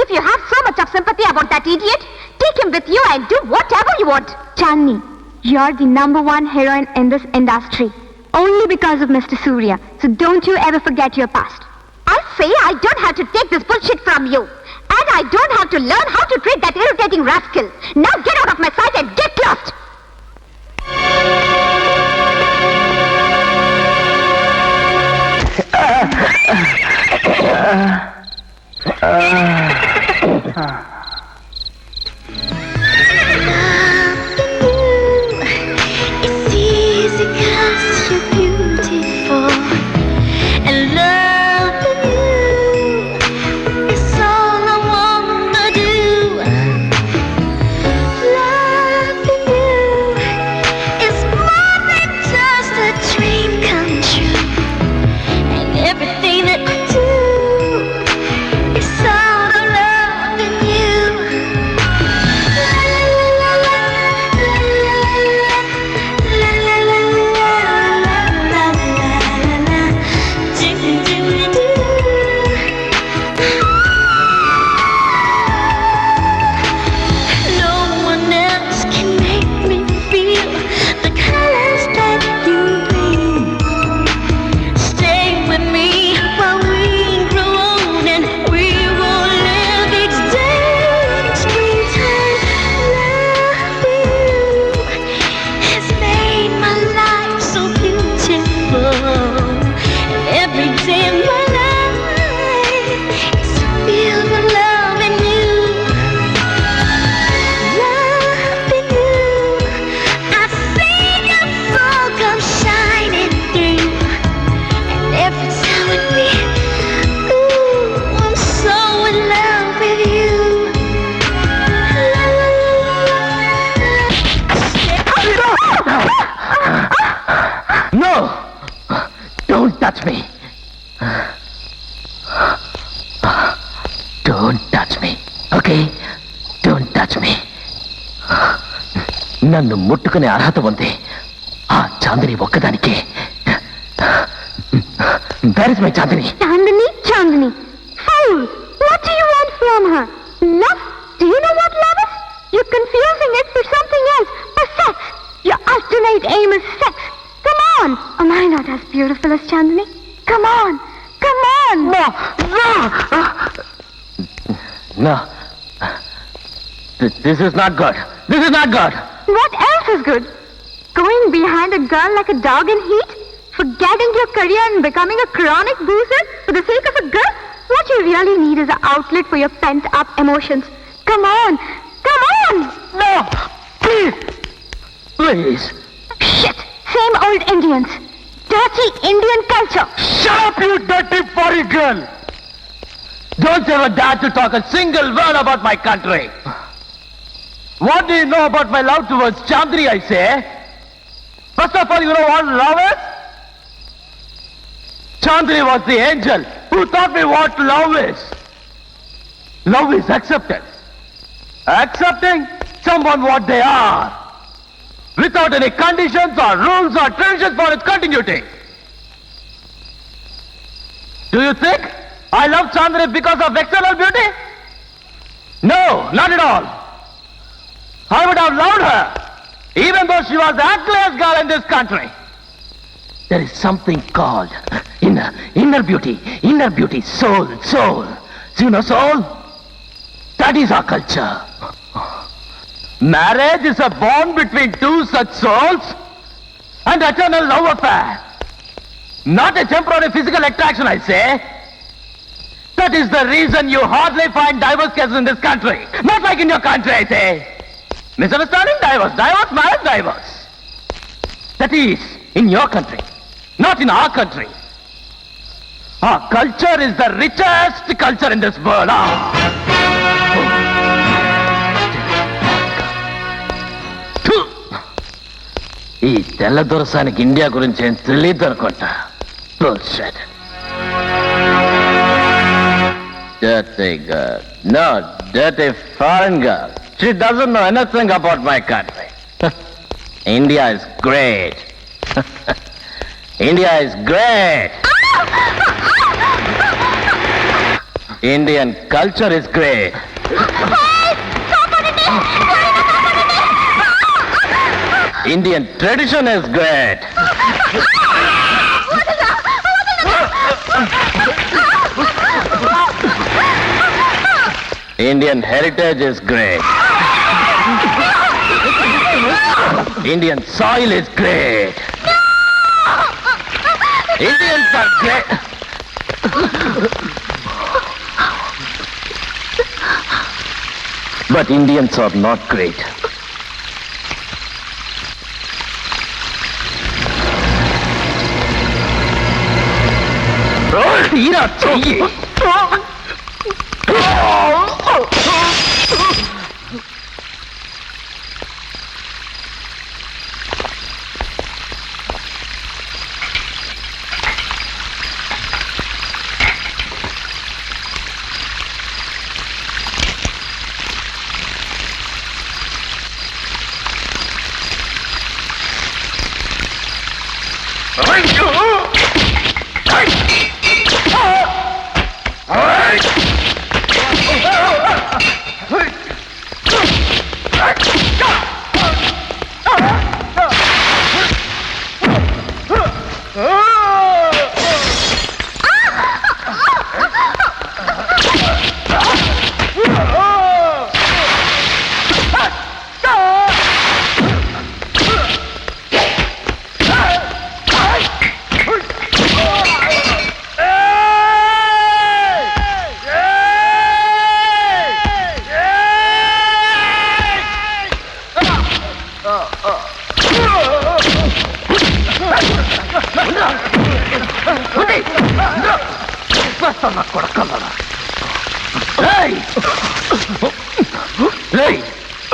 If you have so much of sympathy about that idiot, take him with you and do whatever you want. Chandni, you're the #1 heroine in this industry. Only because of Mr. Surya. So don't you ever forget your past. I say I don't have to take this bullshit from you. And I don't have to learn how to treat that irritating rascal. Now get out of my sight and get lost! It's easy 'cause you're beautiful. And loving you is all I wanna do. Loving you is more than just a dream come true. And everything that I do is all I love in you. La la la la la la la la la la do do do. No one else can make me feel the colors that you bring. Stay with me while we grow old and we will live each day in springtime. Loving you has made my life so beautiful. And every day of my life is filled with loving you. Loving you, I see your soul come shining through. And every time with me, ooh, I'm so in love with you. No! Don't touch me! Don't touch me, okay? Don't touch me. నన్ను ముట్టుకునే అర్హత ఉంది ఆ చాందిని ఒక్కదానికే. That is my Chandini. Chandni, Chandni. Fool! What do you want from her? Love? Do you know what love is? You're confusing it for something else. For sex. Your ultimate aim is sex. Come on. Am I not as beautiful as Chandni? Come on. Come on. No! This is not good. This is not good. What else is good? Going behind a girl like a dog in heat? Forgetting your career and becoming a chronic boozer for the sake of a girl? What you really need is an outlet for your pent-up emotions. Come on! Come on! No! Please! Please! Shit! Same old Indians. Dirty Indian culture. Shut up, you dirty foreign girl! Don't ever dare to talk a single word about my country. What do you know about my love towards Chandni, I say? First of all, you know what love is? Chandni was the angel who taught me what love is. Love is acceptance. Accepting someone what they are. Without any conditions or rules or traditions for its continuity. Do you think I love Chandni because of external beauty? No, not at all. I would have loved her Even though she was the ugliest girl in this country, there is something called inner beauty, soul. Do you know soul? That is our culture. Marriage is a bond between two such souls and eternal love affair. Not a temporary physical attraction, I say. That is the reason you hardly find divorce cases in this country. Not like in your country, I say. Misunderstanding, divorce, marriage, divorce. That is in your country, not in our country. Our culture is the richest culture in this world. ఈ తెల్ల దొరసానికి India గురించి ఏం తెలియదు అనుకుంటా. Dirty girl. No, dirty foreign girl. She doesn't know anything about my country. India is great. India is great. Indian culture is great. Indian tradition is great. Indian heritage is great. Indian soil is great. Indians are great. But Indians are not great. తీరా చెయ్యి.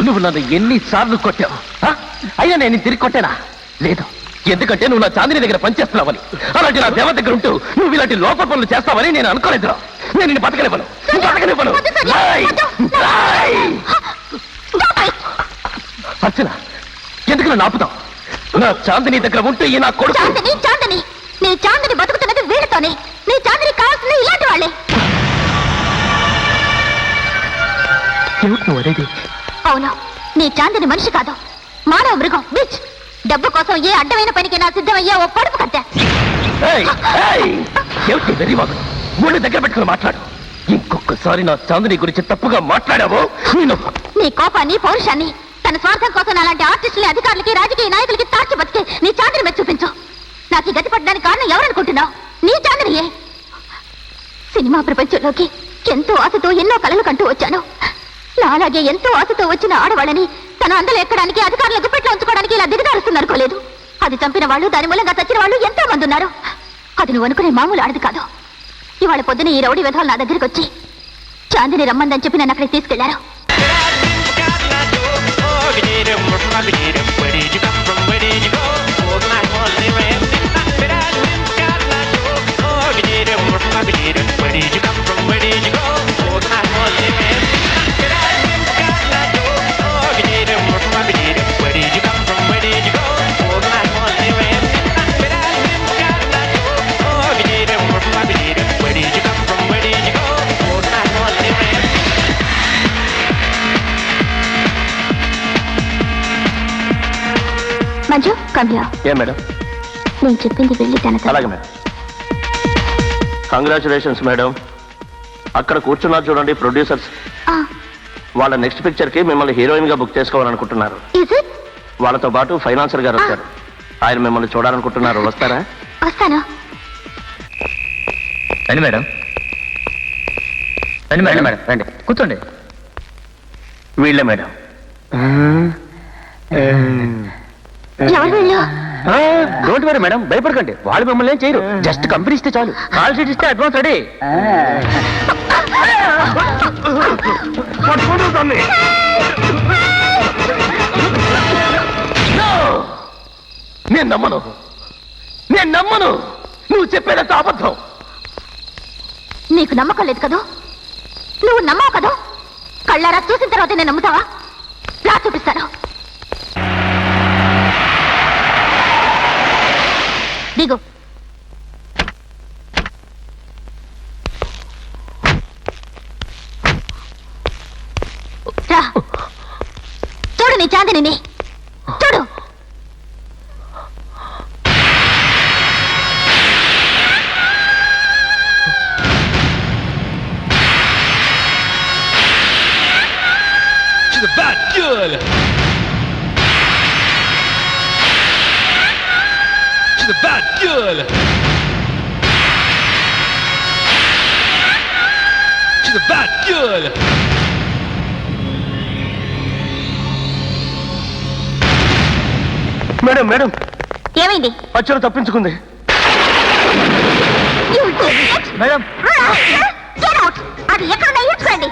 నువ్వు నన్ను ఎన్నిసార్లు కొట్టావు? అయినా నేను తిరిగి కొట్టానా? లేదు. ఎందుకంటే నువ్వు నా చాందిని దగ్గర పనిచేస్తున్నావని. అలాంటి నా దేవ దగ్గర ఉంటూ నువ్వు ఇలాంటి లోప పనులు చేస్తావని నేను అనుకోలేదురా. నేను నిన్ను బతకనివ్వను. అర్చన, ఎందుకు నన్ను ఆపుతావు? నా చాందిని దగ్గర ఉంటూ ఈ నా కొడుకు చాందిని నీ చాందిని బతుకుతున్నది వీళ్ళతోనే. నీ చాందిని కావాల్సింది ఇలాంటి వాళ్ళే. నువ్వు అనేది? అవును, నీ చాందిని మనిషి కాదు, మానవ మృగం, బిచ్. డబ్బు కోసం ఏ అడ్డమైన పనికి నా సిద్ధమయ్యా ఓ పడుపు కట్టా. మూడు దగ్గర పెట్టుకుని మాట్లాడు. ఇంకొకసారి నా చాందిని గురించి తప్పుగా మాట్లాడావు నీ కోపాన్ని పౌరుషాన్ని తన స్వార్థం కోసం అలాంటి ఆర్టిస్టులని, అధికారులకి, రాజకీయ నాయకులకి తార్చి బతికే నీ చాందిని మీద చూపించు. నాకు ఈ గతి పట్టడానికి కారణం ఎవరనుకుంటున్నావు? నీ చాందినియే. సినిమా ప్రపంచంలోకి ఎంతో ఆశతో ఎన్నో కలలు కంటూ వచ్చాను. అలాగే ఎంతో ఆశతో వచ్చిన ఆడవాళ్ళని తన అందలు ఎక్కడానికి, అధికారుల గుప్పెట్లో ఉంచుకోవడానికి ఇలా దిగదారుస్తుంది అనుకోలేదు. అది చంపిన వాళ్ళు, దాని మూలంగా చచ్చిన వాళ్ళు ఎంతో మంది ఉన్నారు. అది నువ్వు అనుకునే మామూలు ఆడది కాదు. ఇవాళ పొద్దున ఈ రౌడీ విధాలు నా దగ్గరికి వచ్చి చాందిని రమ్మందని చెప్పి నన్ను అక్కడికి తీసుకెళ్లారు. మంజు కమ్యా ఏ మేడం? నేను చెప్పింది వెళ్ళి తనతో. అలాగే మేడం. Congratulations madam. అక్కడ కూర్చున్నారు చూడండి ప్రొడ్యూసర్స్. వాళ్ళ నెక్స్ట్ పిక్చర్ కి మిమ్మల్ని హీరోయిన్ గా బుక్ చేసుకోవాలనుకుంటున్నారు. వాళ్ళతో పాటు ఫైనాన్సర్ గారు వచ్చారు. ఆయన మిమ్మల్ని చూడాలనుకుంటున్నారు. వస్తారా? వస్తాను. రండి మేడం. రండి మేడం. మేడం రండి, కూర్చోండి. వీళ్ళే మేడం. ఎవరు వెళ్ళు? డోంట్ వరీ మేడం, భయపడకండి. వాళ్ళు మిమ్మల్ని ఏం చేయరు. జస్ట్ కంపెనీ ఇస్తే చాలు. కాల్ షీట్ ఇస్తే అడ్వాన్స్ రెడీ. నేను నమ్మను. నువ్వు చెప్పేదంత అబద్ధం. నీకు నమ్మకం లేదు కదా? నువ్వు నమ్మవు కదా? కళ్ళారా చూసిన తర్వాత నేను నమ్ముతావా? రా చూపిస్తాను. దిగు. రా చూడు నీ చాందిని చూడు. She's a bad girl. She's a bad girl. She's a bad girl. Madam madam, ఏమైంది? అచ్చరు తప్పించుకుంది. మేడం అది ఎక్కడ ఇచ్చుకోండి.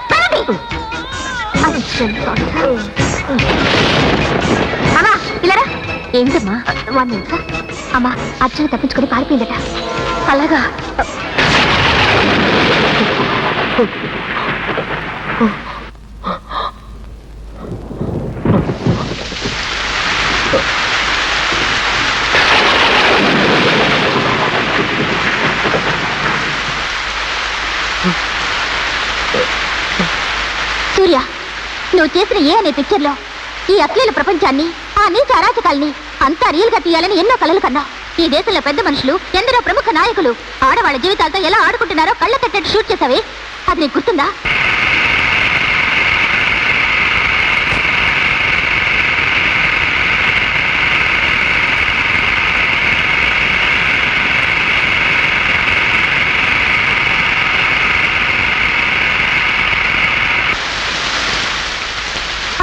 అమ్మా ఇలారా. ఏమిటమ్మా? 1 నిమిషం. అమ్మా అర్చన తప్పించుకొని పారిపోయిందట. అలాగా? సూర్య, నువ్వు చేసిన ఏ అనే పిక్చర్ లో ఈ అశ్లీల ప్రపంచాన్ని, ఆ నీచ అరాచకాల్ని అంతా రియల్ గా తీయాలని ఎన్నో కలలు కన్నా. ఈ దేశంలో పెద్ద మనుషులు, ఎందరో ప్రముఖ నాయకులు ఆడవాళ్ళ జీవితాలతో ఎలా ఆడుకుంటున్నారో కళ్ళ కట్టేట్టు షూట్ చేసావే, అది నీకు గుర్తుందా?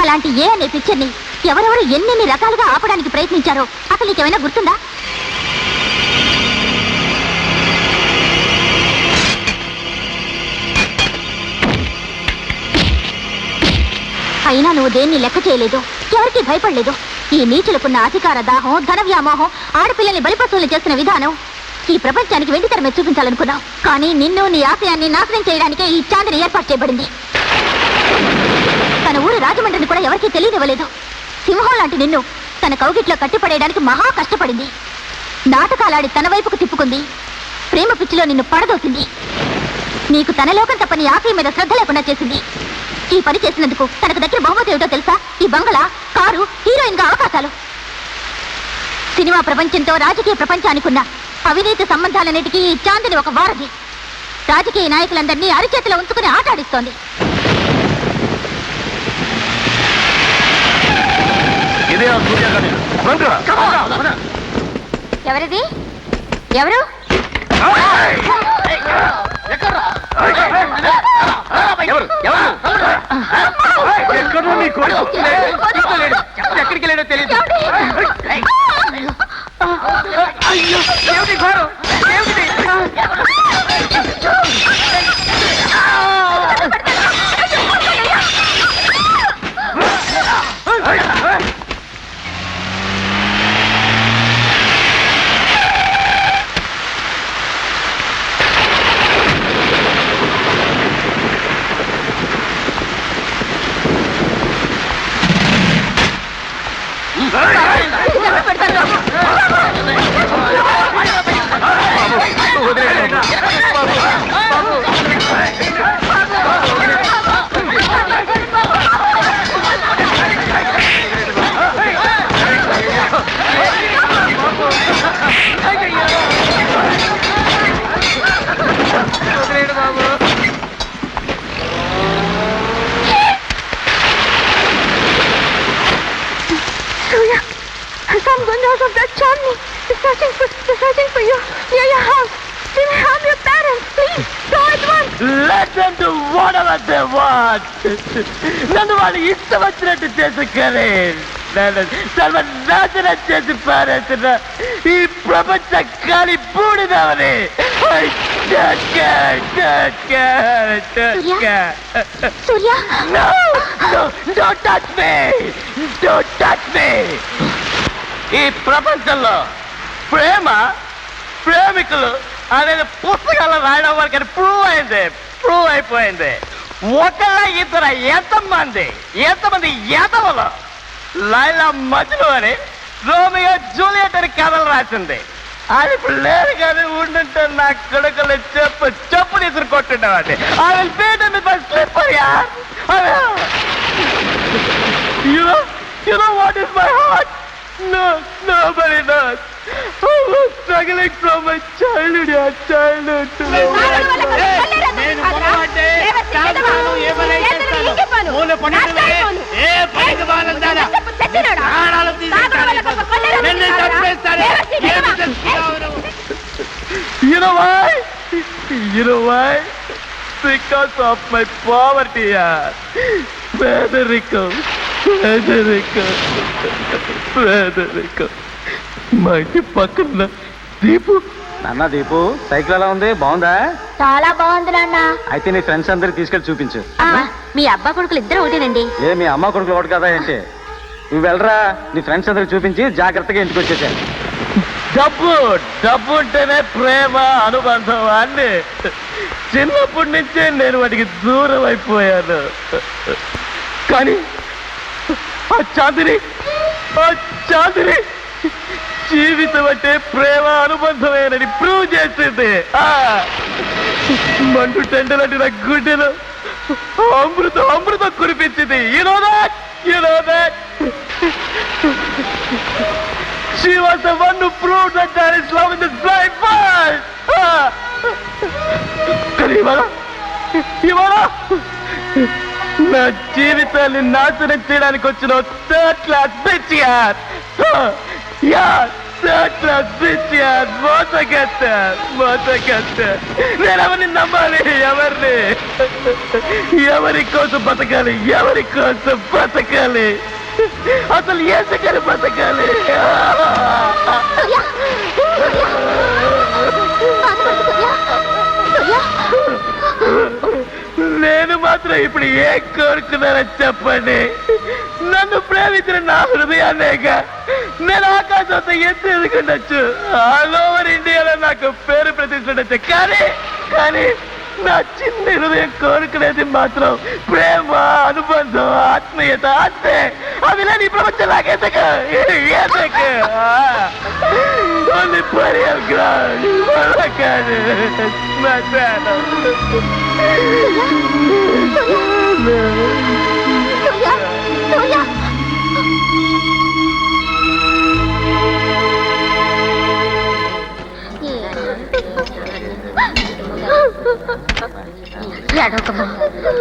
అలాంటి ఏ అనే పిక్చర్ ని ఎవరెవరు ఎన్నెన్ని రకాలుగా ఆపడానికి ప్రయత్నించారో అసలు నీకేమైనా గుర్తుందా? అయినా నువ్వు దేన్ని లెక్క చేయలేదు, ఎవరికి భయపడలేదు. ఈ నీచులకున్న అధికార దాహం, ధన వ్యామోహం, ఆడపిల్లల్ని బలిపశువులు చేసిన విధానం ఈ ప్రపంచానికి వెండితెర మీద చూపించాలనుకున్నావు. కానీ నిన్ను, నీ ఆశయాన్ని నాశనం చేయడానికే ఈ చాందిని ఏర్పాటు చేయబడింది. తన ఊరు రాజమండ్రిని కూడా ఎవరికీ తెలియనివ్వలేదు. సింహం లాంటి నిన్ను తన కౌగిట్లో కట్టిపడేయడానికి మహా కష్టపడింది. నాటకాలాడి తన వైపుకు తిప్పుకుంది. ప్రేమ పిచ్చిలో నిన్ను పడదోసింది. నీకు తన లోకం తప్ప నీ ఆశయం మీద శ్రద్ధ లేకుండా చేసింది. ఈ పని చేసినందుకు తనకు దగ్గర బహుమతి ఏమిటో తెలుసా? ఈ బంగళా, కారు, హీరోయిన్ గా అవకాశాలు. సినిమా ప్రపంచంతో రాజకీయ ప్రపంచానికున్న అవినీతి సంబంధాలన్నిటికీ ఈ చాందిని ఒక వారధి. రాజకీయ నాయకులందరినీ అరిచేతిలో ఉంచుకుని ఆటాడిస్తోంది. ఎవరిది? ఎవరు? ఎక్కడికి లేడో తెలియదు. Some gundas of Red Chandni is searching for you near your house. They may harm your parents. Please, go at once. Let them do whatever they want. నన్ను వాళ్ళు ఇష్టం వచ్చినట్టు చేసుకొని నన్ను సర్వనాశనం చేసి పారేసిన ఈ ప్రపంచ కాలి బూడిదవని. సూర్య No, don't touch me. Don't touch me. ఈ ప్రపంచంలో ప్రేమికులు అనేది పుస్తకాలు రాయడం వరకు ప్రూవ్ అయిపోయింది. ఒకళ్ళ ఇద్దరు ఎంతమంది యాదవులు లైలా మజ్ను అని రోమియో జూలియట్ అని కథలు రాసింది. అది ఇప్పుడు లేదు కానీ ఉండుంటే నా కొడుకులు చెప్పు తీసుకుని కొట్టుండేవాడిని. I will beat him with my slipper, yaar. You know what is my heart? No, nobody knows. I was struggling from my childhood, yaar, childhood to my నేను మొదలవాడే కాదును ఏమనైతే చేస్తాను మూల పనికిలే ఏ పనికి బాలందానా ప్రాణాలు తీసేస్తాను నిన్ను చంపేస్తాను ఏమి చేస్తున్నావు You know why? Because of my poverty, yaar. పేదరికం. మా ఇంటి పక్కన దీపు. నాన్న దీపు, సైకిల్ ఎలా ఉంది? బాగుందా? చాలా బాగుంది నాన్న. అయితే నీ ఫ్రెండ్స్ అందరికి తీసుకెళ్ళి చూపించు. మీ అబ్బా కొడుకులు ఇద్దరు ఒకటేనండి. ఏ మీ అమ్మ కొడుకులు ఒకటి కదా ఏంటి? నువ్వు వెళ్ళరా, నీ ఫ్రెండ్స్ అందరికి చూపించి జాగ్రత్తగా ఇంటికి వచ్చేసా. డబ్బు ఉంటేనే ప్రేమ అనుబంధం అన్ని చిన్నప్పటి నుంచే నేను వాటికి దూరం అయిపోయాను. కానీ ఆ చాందిని జీవితం అంటే ప్రేమ అనుబంధమేనని ప్రూవ్ చేసింది. మండు టెండలంటే నా గుడ్డెలో అమృతం కురిపించింది. You know that? She was the one who proved that there is love in this blind world. కానీ ఇవాళ నా జీవితాన్ని నాశనం చేయడానికి వచ్చిన థర్డ్ క్లాస్ బిచ్ యార్. థర్డ్ క్లాస్ బిచ్ యార్. మోసగత్త. నేను ఎవరిని నమ్మాలి? ఎవరి కోసం బతకాలి? అసలు ఏ దగ్గర బతకాలి? నేను మాత్రం ఇప్పుడు ఏం కోరుకున్నానని చెప్పండి. నన్ను ప్రేమించిన నా హృదయాన్నేగా నేను ఆకాశంతో ఎత్తు ఎదుగుండొచ్చు. ఆల్ ఓవర్ ఇండియాలో నాకు పేరు ప్రతిష్ఠించచ్చు. కానీ నా చిన్న హృదయం కోరుకునేది మాత్రం ప్రేమ, అనుబంధం, ఆత్మీయత. అంతే. అవి లేని ఈ ప్రపంచం నాకెందుకు? Only burial ground. కాదు శ్మశానం.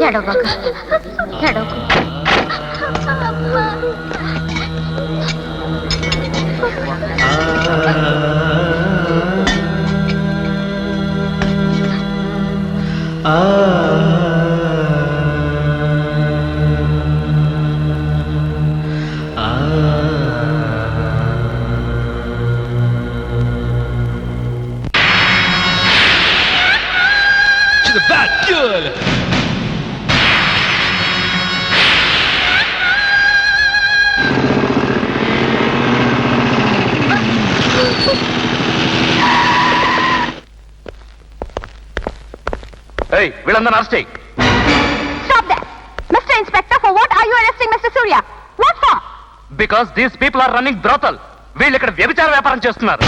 ఎడవకు. She's a bad girl. Hey, వీళ్ళందరూ అరెస్ట్ చేయి. Stop that. Mr. Inspector, for what are you arresting Mr. Surya? What for? Because these people are running brothel. వీళ్ళు ఇక్కడ వ్యభిచార వ్యాపారం చేస్తున్నారు.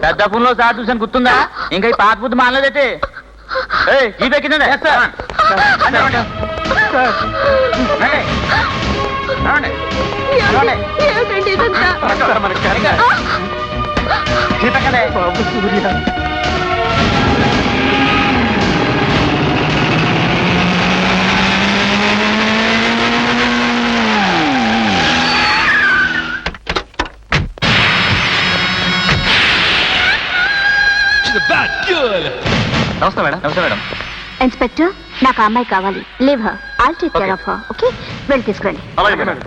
పెద్ద ఫోన్ లో సార్ చూసాను గుర్తుందా? ఇంకా ఈ పాత బుద్ధి మానలేదైతే ఈ వెక్కిందండి. ఏమిటండి ఇదంతా? బాబు సూర్య, నమస్తే మేడం. నమస్తే మేడం. ఇన్స్పెక్టర్ నాకు ఆ అమ్మాయి కావాలి. Leave her, I'll take care of her. Okay, వెళ్ళి తీసుకురండి. అలాగే మేడం.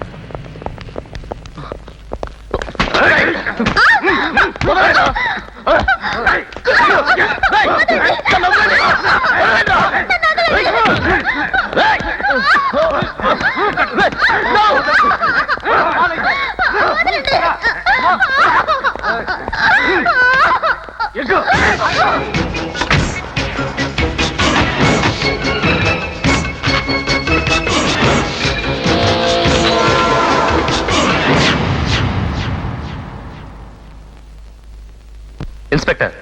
ఇన్స్పెక్టర్,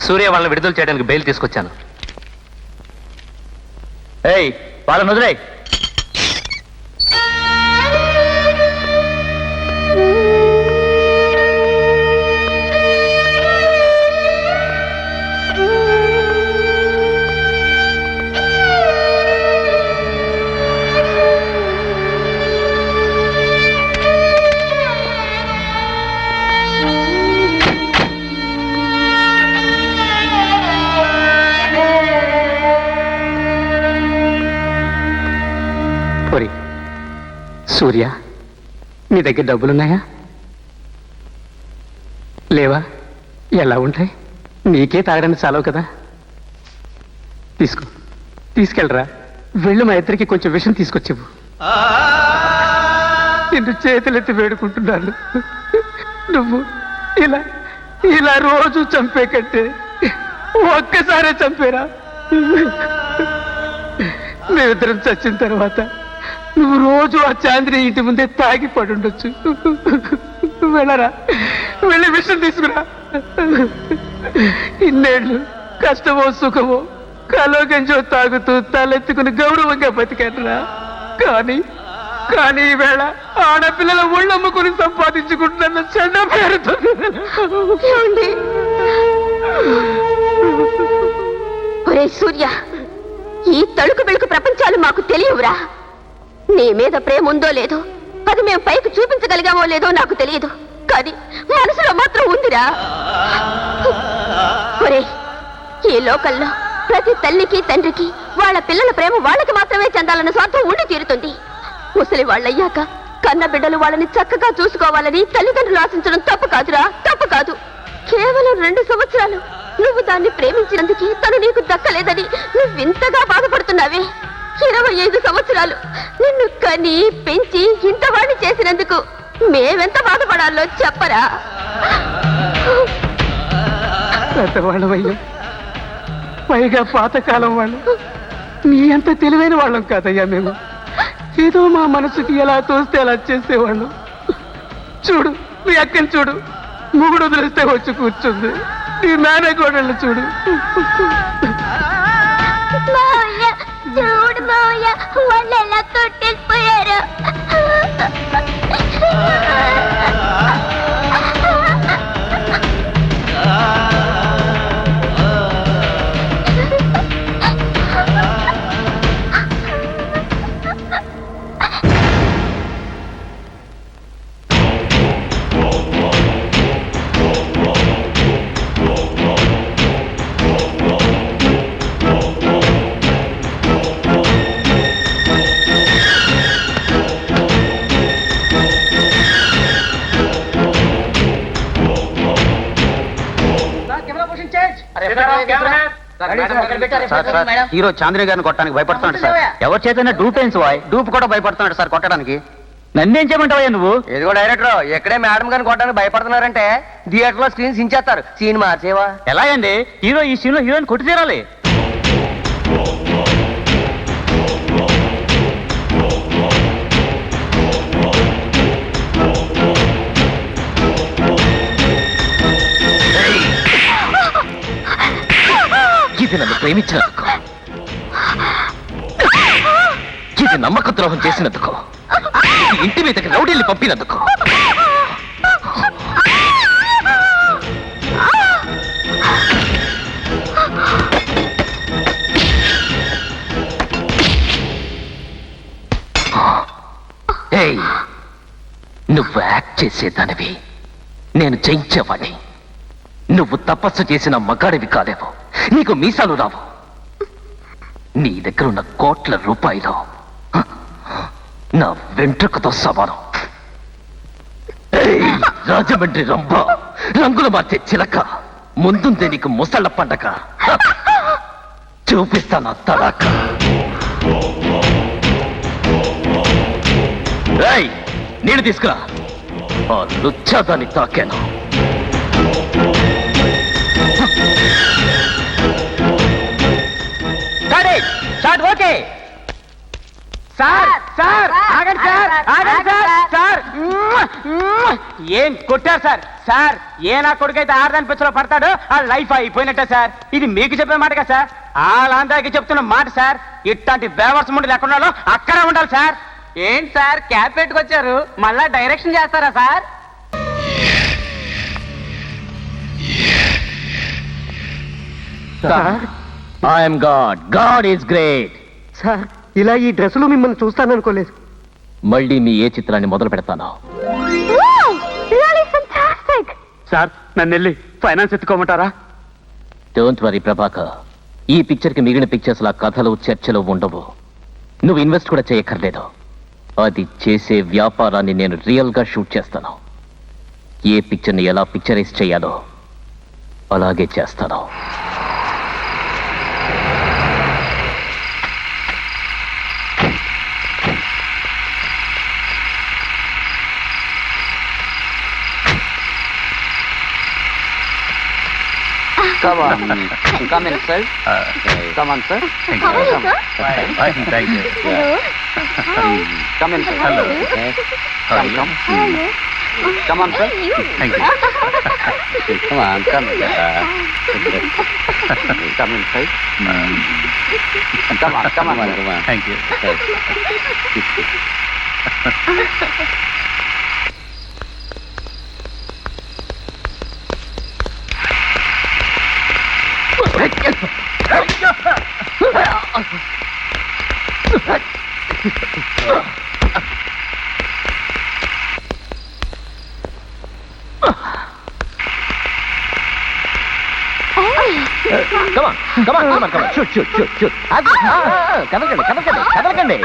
సూర్య వాళ్ళని విడుదల చేయడానికి బెయిల్ తీసుకొచ్చాను. ఏయ్ వాళ్ళని వదిలేయ్. ఒరి సూర్య, నీ దగ్గర డబ్బులున్నాయా? లేవా? ఎలా ఉంటాయి? నీకే తాగడానికి చాలవు కదా. తీసుకో, తీసుకెళ్ళరా. వెళ్ళి మా ఇద్దరికి కొంచెం విషయం తీసుకొచ్చేవు. నిన్ను చేతులెత్తి వేడుకుంటున్నాను. నువ్వు ఇలా ఇలా రోజు చంపే కంటే ఒక్కసారే చంపేరా. మేమిద్దరం చచ్చిన తర్వాత నువ్వు రోజు ఆ చాంద్రి ఇంటి ముందే తాగి పడుండొచ్చు. వెళ్ళరా, వెళ్ళి విషయం తీసుకురా. ఇన్నేళ్ళు కష్టమో సుఖమో కలో గంజో తాగుతూ తలెత్తుకుని గౌరవంగా బతికానురా. కానీ కానీ ఈవేళ ఆడపిల్లల ఒళ్ళమ్ముకుని సంపాదించుకుంటున్న చెడ్డ పేరుతో ఒరే సూర్య, ఈ తళుకు బెళుకు ప్రపంచాలు మాకు తెలియవురా. నీ మీద ప్రేమ ఉందో లేదో, అది మేము పైకి చూపించగలిగామో లేదో నాకు తెలియదు, కానీ మనసులో మాత్రం ఉందిరా. ఒరే, ఈ లోకల్లో ప్రతి తల్లికి తండ్రికి వాళ్ళ పిల్లల ప్రేమ వాళ్ళకి మాత్రమే చెందాలన్న స్వార్థం ఉండి తీరుతుంది. ముసలి వాళ్ళయ్యాక కన్న బిడ్డలు వాళ్ళని చక్కగా చూసుకోవాలని తల్లిదండ్రులు ఆశించడం తప్పు కాదురా, తప్పు కాదు. కేవలం 2 సంవత్సరాలు నువ్వు దాన్ని ప్రేమించినందుకు తను నీకు దక్కలేదని నువ్వింతగా బాధపడుతున్నావే. 25 సంవత్సరాలు నిన్ను కని పెంచి ఇంతవాణ్ణి చేసినందుకు మేమెంత బాధపడాలో చెప్పరా. పెద్దవాళ్ళమయ్యా, పైగా పాతకాలం వాళ్ళు. నీ అంత తెలివైన వాళ్ళం కాదయ్యా మేము. ఏదో మా మనసుకి ఎలా తోస్తే అలా చేసేవాళ్ళం. చూడు, మీ అక్కని చూడు, మొగుడు వదిలేస్తే వచ్చి కూర్చుంది. నీ మేనగోడళ్ళు చూడు. చూడు మావయ్య, వాళ్ళు ఎలా కొట్టేసిపోయారు. హీరో చాంద్రి గారిని కొట్టడానికి భయపడుతున్నాడు సార్. ఎవరి చేతనే డూపేన్స్ వాయ్. డూప్ కూడా భయపడుతున్నాడు సార్ కొట్టడానికి. నన్నేం చేయమంటావయ్యా నువ్వు? ఏదిగో డైరెక్టర్, ఎక్కడే మేడం గారిని కొట్టడానికి భయపడుతున్నారంటే థియేటర్ లో స్క్రీన్ సించేస్తారు. సీన్ మార్చేవా? ఎలా అండి? హీరో ఈ సీన్ లో హీరోయిన్ కొట్టి తీరాలి. ఇది నన్ను ప్రేమించినందుకు, ఇది నమ్మక ద్రోహం చేసినందుకు, ఇది ఇంటి మీదకి రౌడీల్ని పంపినందుకు. ఏయ్, నువ్వు యాక్ట్ చేసేదానివి, నేను జయించేవాడిని. నువ్వు తపస్సు చేసిన మగాడివి కాదేమో. నీకు మీసాలు రావు, నీ దగ్గర ఉన్న కోట్ల రూపాయలు నా వెంట్రుకతో సమానం. ఏయ్, రాజమండ్రి రంభ, రంగులు మార్చే చిలక, ముందుందే నీకు ముసళ్ళ పండగ. చూపిస్తాను తడాక. ఏయ్, నీళ్ళు తీసుకురా. ఆ లుచ్చాదాన్ని తాకాను. ఓకే సార్, సార్ ఆగండి సార్, ఆగండి సార్. సార్ ఏం కొట్టారు సార్? సార్ ఏ నా కొడుకైతే ఆడదాని పిచ్చలో పడతాడో ఆ లైఫ్ అయిపోయినట్టే సార్. ఇది మీకు చెప్పిన మాటగా సార్, వాళ్ళందరికీ చెప్తున్న మాట సార్. ఇట్లాంటి బేవర్స్ ముందు ఎక్కడున్నాలో అక్కడే ఉండాలి సార్. ఏంటి సార్ క్యాప్ పెట్టుకొచ్చారు, మళ్ళా డైరెక్షన్ చేస్తారా sir? I'm God, God is great. Sir ఇలా ఈ డ్రెస్సులో మిమ్మల్ని చూస్తాననుకోలేదు. మళ్ళీ మీ ఏ చిత్రాన్ని మొదలు పెడతాను? సార్ నన్ను వెళ్ళి ఫైనాన్స్ ఎత్తుకోమంటారా? డోంట్ వరీ ప్రభాకర్, ఈ పిక్చర్ కి మిగిలిన పిక్చర్స్ లా కథలు చర్చలు ఉండవు. నువ్వు ఇన్వెస్ట్ కూడా చేయక్కర్లేదు. అది చేసే వ్యాపారాన్ని నేను రియల్ గా షూట్ చేస్తాను. ఏ పిక్చర్ ని ఎలా పిక్చరైజ్ చేయాలో అలాగే చేస్తాను. Come on, come in, sir. Come on, sir. How are you, sir? Thank you. Hello. Hi. Come in, sir. Hello. Come, come. How are you? Come on, sir. How are you? Thank you. Come on, come. Come in, sir. Come on, come on. Thank you.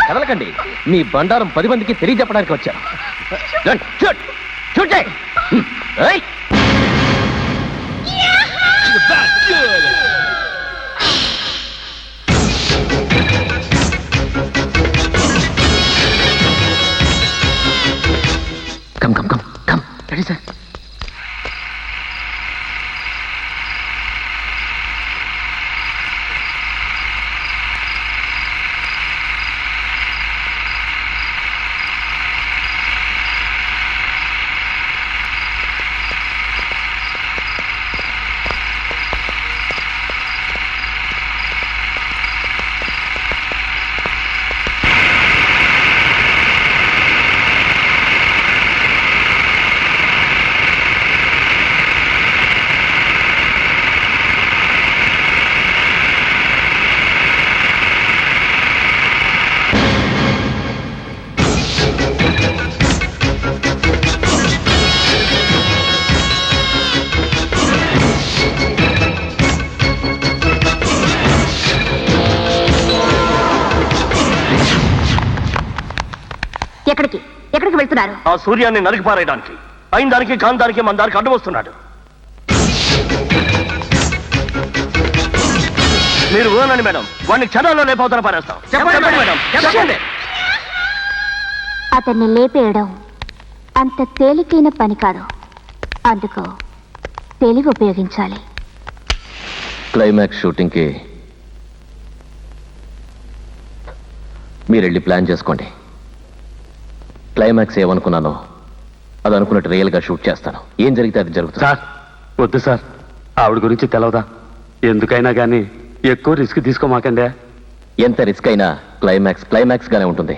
కదలకండి. మీ బండారం 10 మందికి తెలియజెప్పడానికి వచ్చాను. చూడ్ చేయి. ఏయ్, come. Ready sir. ఎక్కడికి వెళ్తున్నారు? ఆ సూర్యాన్ని నరికి పారేయడానికి. అయిన దానికి కాని దానికి మన దానికి అడ్డు వస్తున్నాడు. మీరు ఊనండి మేడం, వాడిని క్షణాల్లో లేపవుతాను పారేస్తాం. చెప్పండి మేడం, చెప్పండి. అతన్ని లేపేయడం అంత తేలికైన పని కాదు. అందుకు తెలివి ఉపయోగించాలి. క్లైమాక్స్ షూటింగ్ కి మీరెళ్ళి ప్లాన్ చేసుకోండి. క్లైమాక్స్ ఏమనుకున్నానో అది అనుకున్నట్టు రియల్ గా షూట్ చేస్తాను. ఏం జరిగితే అది జరుగుతుంది. సార్ వద్దు సార్, ఆవిడ గురించి తెలవదా? ఎందుకైనా కానీ ఎక్కువ రిస్క్ తీసుకోమాకండి. ఎంత రిస్క్ అయినా క్లైమాక్స్ గానే ఉంటుంది.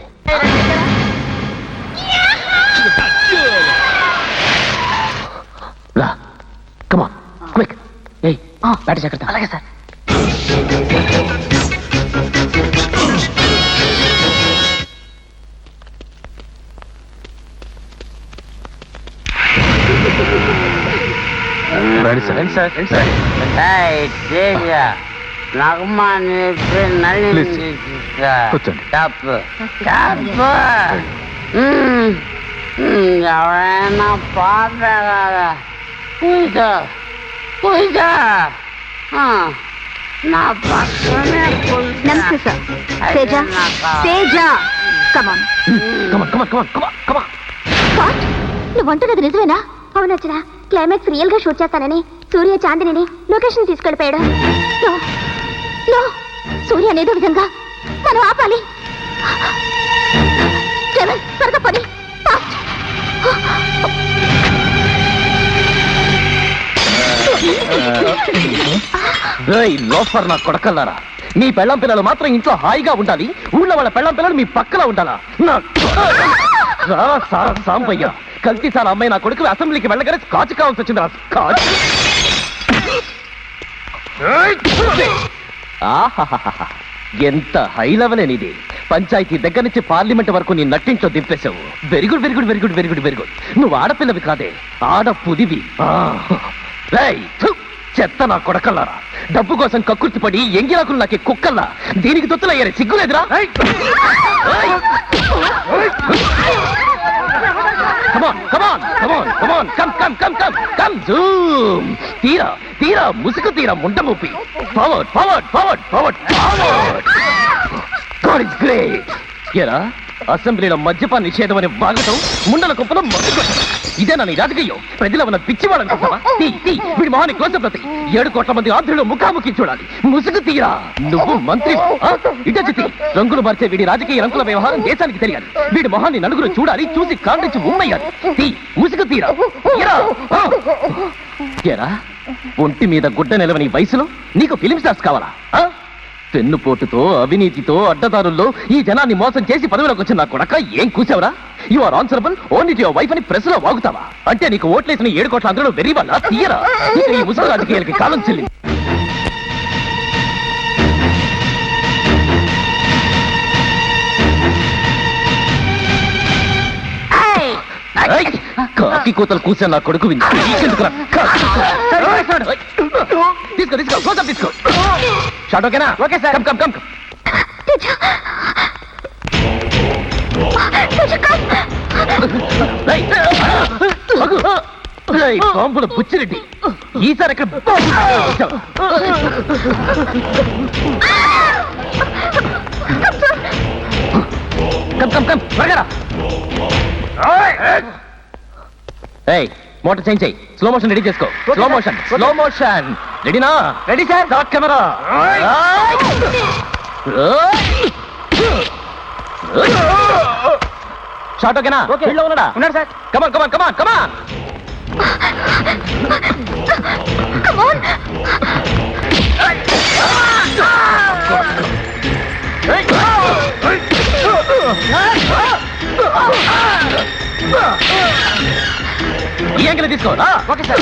Come on, quick. Hey, battery జాగ్రత్త. అలాగే సార్. రండి సార్. నగమా చెప్పి నలింది కూర్చోండి. తప్పు తప్పు ఎవరైనా పాట కదా కూర్చో కూర్చో నా పక్కనే నమస్తే sir. Teja Teja come on. What, నువ్వు అంటున్నది నిజమేనా? అవునచ్చరా, క్లైమాక్స్ రియల్ గా షూట్ చేస్తానని సూర్య చాందిని లొకేషన్ తీసుకెళ్ళిపోయాడు. నో నో, సూర్య అనేదో విధంగా మనం ఆపాలి. జగన్ త్వరగా పని, ఫాస్ట్. లోఫర్ నా కొడకల్లారా, మీ పెళ్ళం పిల్లలు మాత్రం ఇంట్లో హాయిగా ఉండాలి, ఊళ్ళో వాళ్ళ పెళ్ళం పిల్లలు మీ పక్కన ఉండాలా? సాంపయ్య కల్తీసాల అమ్మాయి నా కొడుకు అసెంబ్లీకి వెళ్ళగానే స్కాచ్ కావాల్సి వచ్చింది. స్కాచ్ ఆహాహాహా, ఎంత హై లెవెల్ అనేది. పంచాయతీ దగ్గర నుంచి పార్లమెంట్ వరకు నీ నట్టింట్లో దింపేశావు. Very good very good very good very good very good. నువ్వు ఆడపిల్లవి కాదే, ఆడపుదివి. చెత్త నా కొడకల్లారా, డబ్బు కోసం కక్కుర్తి పడి ఎంగిలాకులు నాకే కుక్కల్లా దీనికి తొత్తులయ్యారే, సిగ్గులేదురా? తీరా తీరా ముసుగు తీరా ముండ మూపి forward forward forward forward forward. God is great. ఎరా అసెంబ్లీలో మద్యపాన నిషేధం అనే వాగటం ముండల కుప్పలో మగ్గుకొట్టం, ఇదేనా నీ రాజకీయం? ప్రజలు ఉన్న పిచ్చివాడనుకుంటావా? వీడి మొహాన్ని క్లోజప్ ప్రతి 7 కోట్ల మంది ఆంధ్రులు ముఖాముఖి చూడాలి. ముసుగు తీరా, నువ్వు మంత్రి ఇటచితి రంగులు మార్చే వీడి రాజకీయ రంగుల వ్యవహారం దేశానికి తెలియాలి. వీడి మొహాన్ని నలుగురు చూడాలి, చూసి కాండ్రించి ఉమ్మయ్యాలి. ముసుగు తీరా. ఎరా ఒంటి మీద గుడ్డ నిలవని వయసులో నీకు ఫిలిం స్టార్స్ కావాలా? పెన్నుపోటుతో అవినీతితో అడ్డదారుల్లో ఈ జనాన్ని మోసం చేసి పదవిలోకి వచ్చిన నా కొడక ఏం కూసావురా? You are answerable only to your wife అని ప్రెస్ లో వాగుతావా? అంటే నీకు ఓట్లేసిన 7 కోట్ల అందరూ వెర్రి వల్ల తీయరా? ఇక ఈ ముసలి రాజకీయాలకి కాలం చెల్లింది. కాకి కూతలు కూసా నా కొడుకు వింది. తీసుకో తీసుకో కోసం తీసుకో. షాట్ ఓకేనా? Okay sir. Come come come. బాంబుల బుచ్చిరెడ్డి ఈసారి ఎక్కడ కమ్ కమ్ కమ్ త్వరగా. మోటార్ చేంజ్ చేయి. స్లో మోషన్ రెడీ చేసుకో. Slow motion slow motion. రెడీనా? Ready sir. Start camera. Shot ఓకేనా? ఫీల్డ్ లో ఉన్నాడా? ఉన్నాడు సార్. కమాన్ కమాన్ కమాన్ కమాన్. ఈ యాంగిల్ తీసుకో. Okay sir.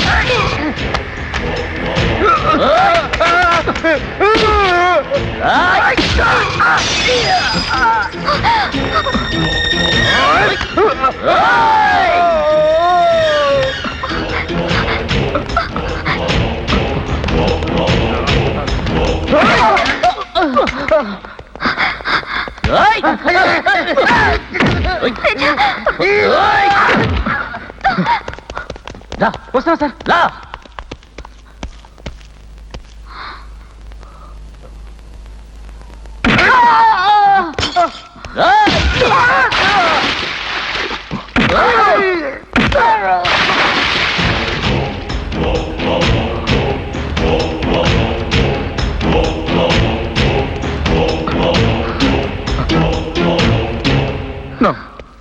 వస్తున్నా సార్. లా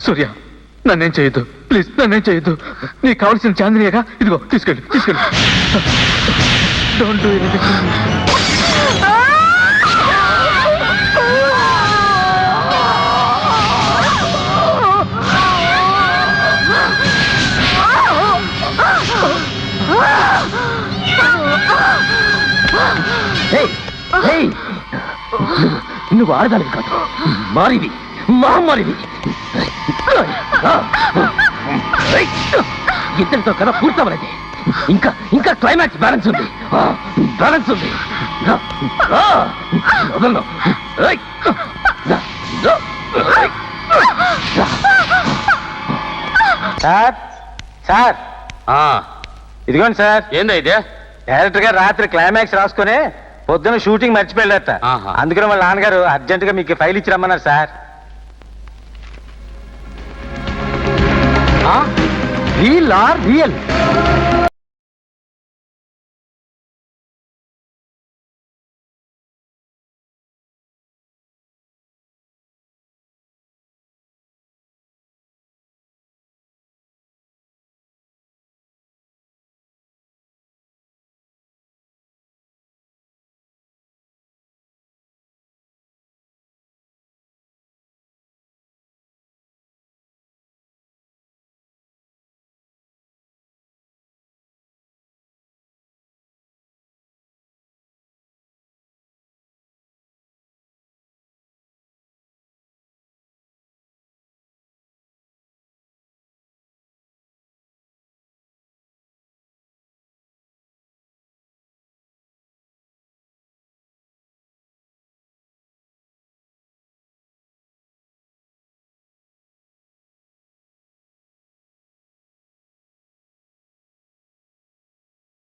సూర్య, నన్నేం చేయొద్దు ప్లీజ్, నన్నేం చేయొద్దు. నీకు కావాల్సిన చాందినియగా, ఇదిగో తీసుకెళ్ళి తీసుకెళ్ళి. Don't do anything. నువ్వు ఆడదానికి కాదు, మారివి, మహమ్మారివి. ఇద్దరితో కథ పూర్తవలేదే. ఇంకా ఇంకా క్లైమాక్స్ బ్యాలెన్స్ ఉంది, బ్యాలెన్స్ ఉంది. వదలను. ఏయ్! సార్ సార్ ఇదిగోండి సార్. ఏందా ఇదే? డైరెక్టర్ గారు రాత్రి క్లైమాక్స్ రాసుకుని పొద్దున షూటింగ్ మర్చిపోయారట. అందుకని వాళ్ళ నాన్నగారు అర్జెంట్ గా మీకు ఫైల్ ఇచ్చి రమ్మన్నారు సార్. Real are real?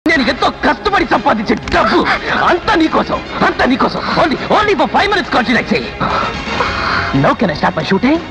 నేను ఎంతో కష్టపడి సంపాదించే డబ్బు అంతా నీకోసం, అంతా నీకోసం. ఓన్లీ ఫర్ 5 minutes కాన్సంట్రేట్ చేయి. Now can I start my shooting?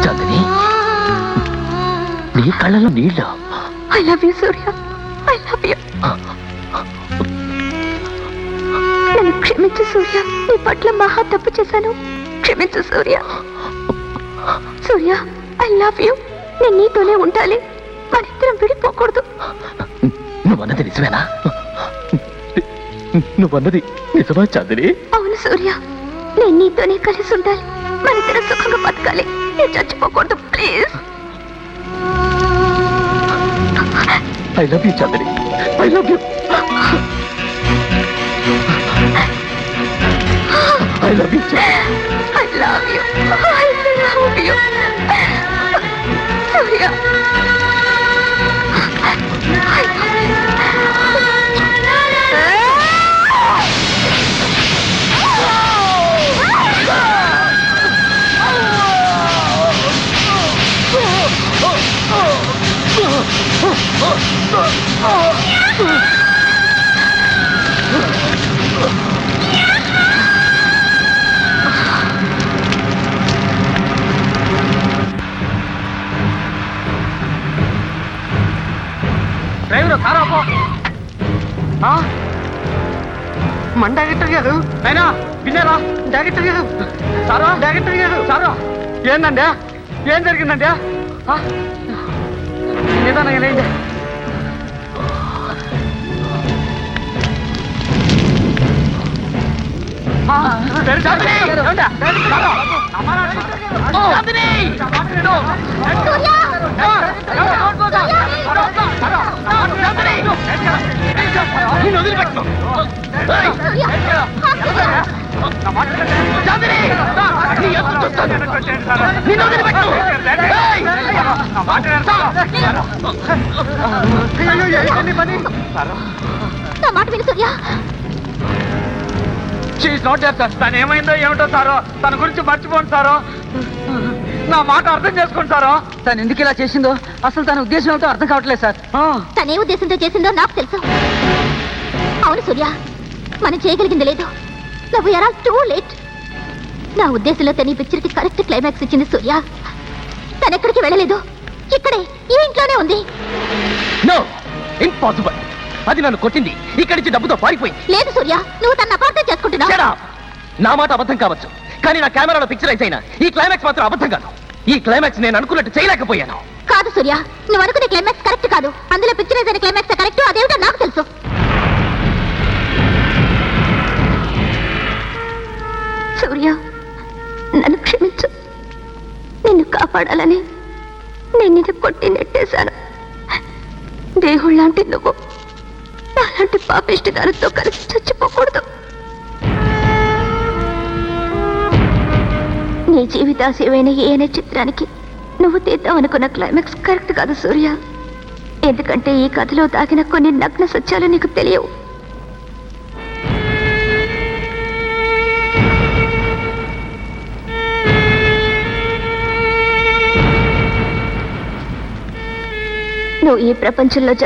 Chandini, నీ కళ్ళలో నీళ్ళు. I love you Surya, I love you. నన్ను క్షమించు సూర్య, నీ పట్ల మహా తప్పు చేశాను. క్షమించు Surya. Surya, I love you. నేను నీతోనే ఉండాలి, మనిద్దరం విడిపోకూడదు. నువ్వన్నది నిజమేనా? నువ్వన్నది నిజమా చాందిని? అవును సూర్య, నేను నీతోనే కలిసి ఉండాలి, మనిద్దరం సుఖంగా బతకాలి. నేను చచ్చిపోకూడదు please. I love you Chandini, I love you. I love you, I love you. I love you. Surya. I love you. మన డైరెక్టర్ గారు అయినా విన్నారా? డైరెక్టర్ గారు సారా డైరెక్టర్ గారు సారా ఏందండి? ఏం జరిగిందండి? నిదానంగా లేండి. నా మాట విను సూర్య. తను ఏమైందో ఏమిటో సారో, తన గురించి మర్చిపోండి సారో. నా మాట అర్థం చేసుకోండి సారో. తను ఎందుకు ఇలా చేసిందో, అసలు తన ఉద్దేశం ఏమిటో అర్థం కావట్లేదు సార్. తనే ఉద్దేశంతో చేసిందో నాకు తెలుసు. అవును సూర్య, మనం చేయగలిగింది లేదు. Love you are too late. నా ఉద్దేశంలో తన ఈ పిక్చర్కి కరెక్ట్ క్లైమాక్స్ ఇచ్చింది సూర్య. తనెక్కడికి వెళ్ళలేదు, ఇక్కడే ఈ ఇంట్లోనే ఉంది. No, impossible. అది నన్ను కొట్టింది, ఇక్కడి నుంచి డబ్బుతో పారిపోయింది. లేదు సూర్య, నువ్వు తన అపార్థం చేసుకుంటున్నావు. Shut up! నా మాట అబద్ధం కావచ్చు, కానీ నా కెమెరాలో పిక్చరైజ్ అయినా ఈ క్లైమాక్స్ మాత్రం అబద్ధం కాదు. ఈ క్లైమాక్స్ నేను అనుకున్నట్టు చేయలేకపోయాను. కాదు సూర్య, నువ్వు అనుకునే క్లైమాక్స్ కరెక్ట్ కాదు. అందులో పిక్చరైజ్ అయిన క్లైమాక్స్ కరెక్ట్. అదేమిటో నాకు తెలుసు. సూర్య, నన్ను క్షమించు. నిన్ను కాపాడాలని నేను నిన్ను కొట్టి నెట్టేశాను. దేవుళ్ళంటే నువ్వు అలాంటి పాపిష్టి దానితో కలిసి చచ్చిపోకూడదు. నీ జీవితాశయమైన ఏనే చిత్రానికి నువ్వు తీద్దామనుకున్న క్లైమాక్స్ కరెక్ట్ కాదు సూర్య. ఎందుకంటే ఈ కథలో దాగిన కొన్ని నగ్న సత్యాలు నీకు తెలియవు. నువ్వు ఈ ప్రపంచంలో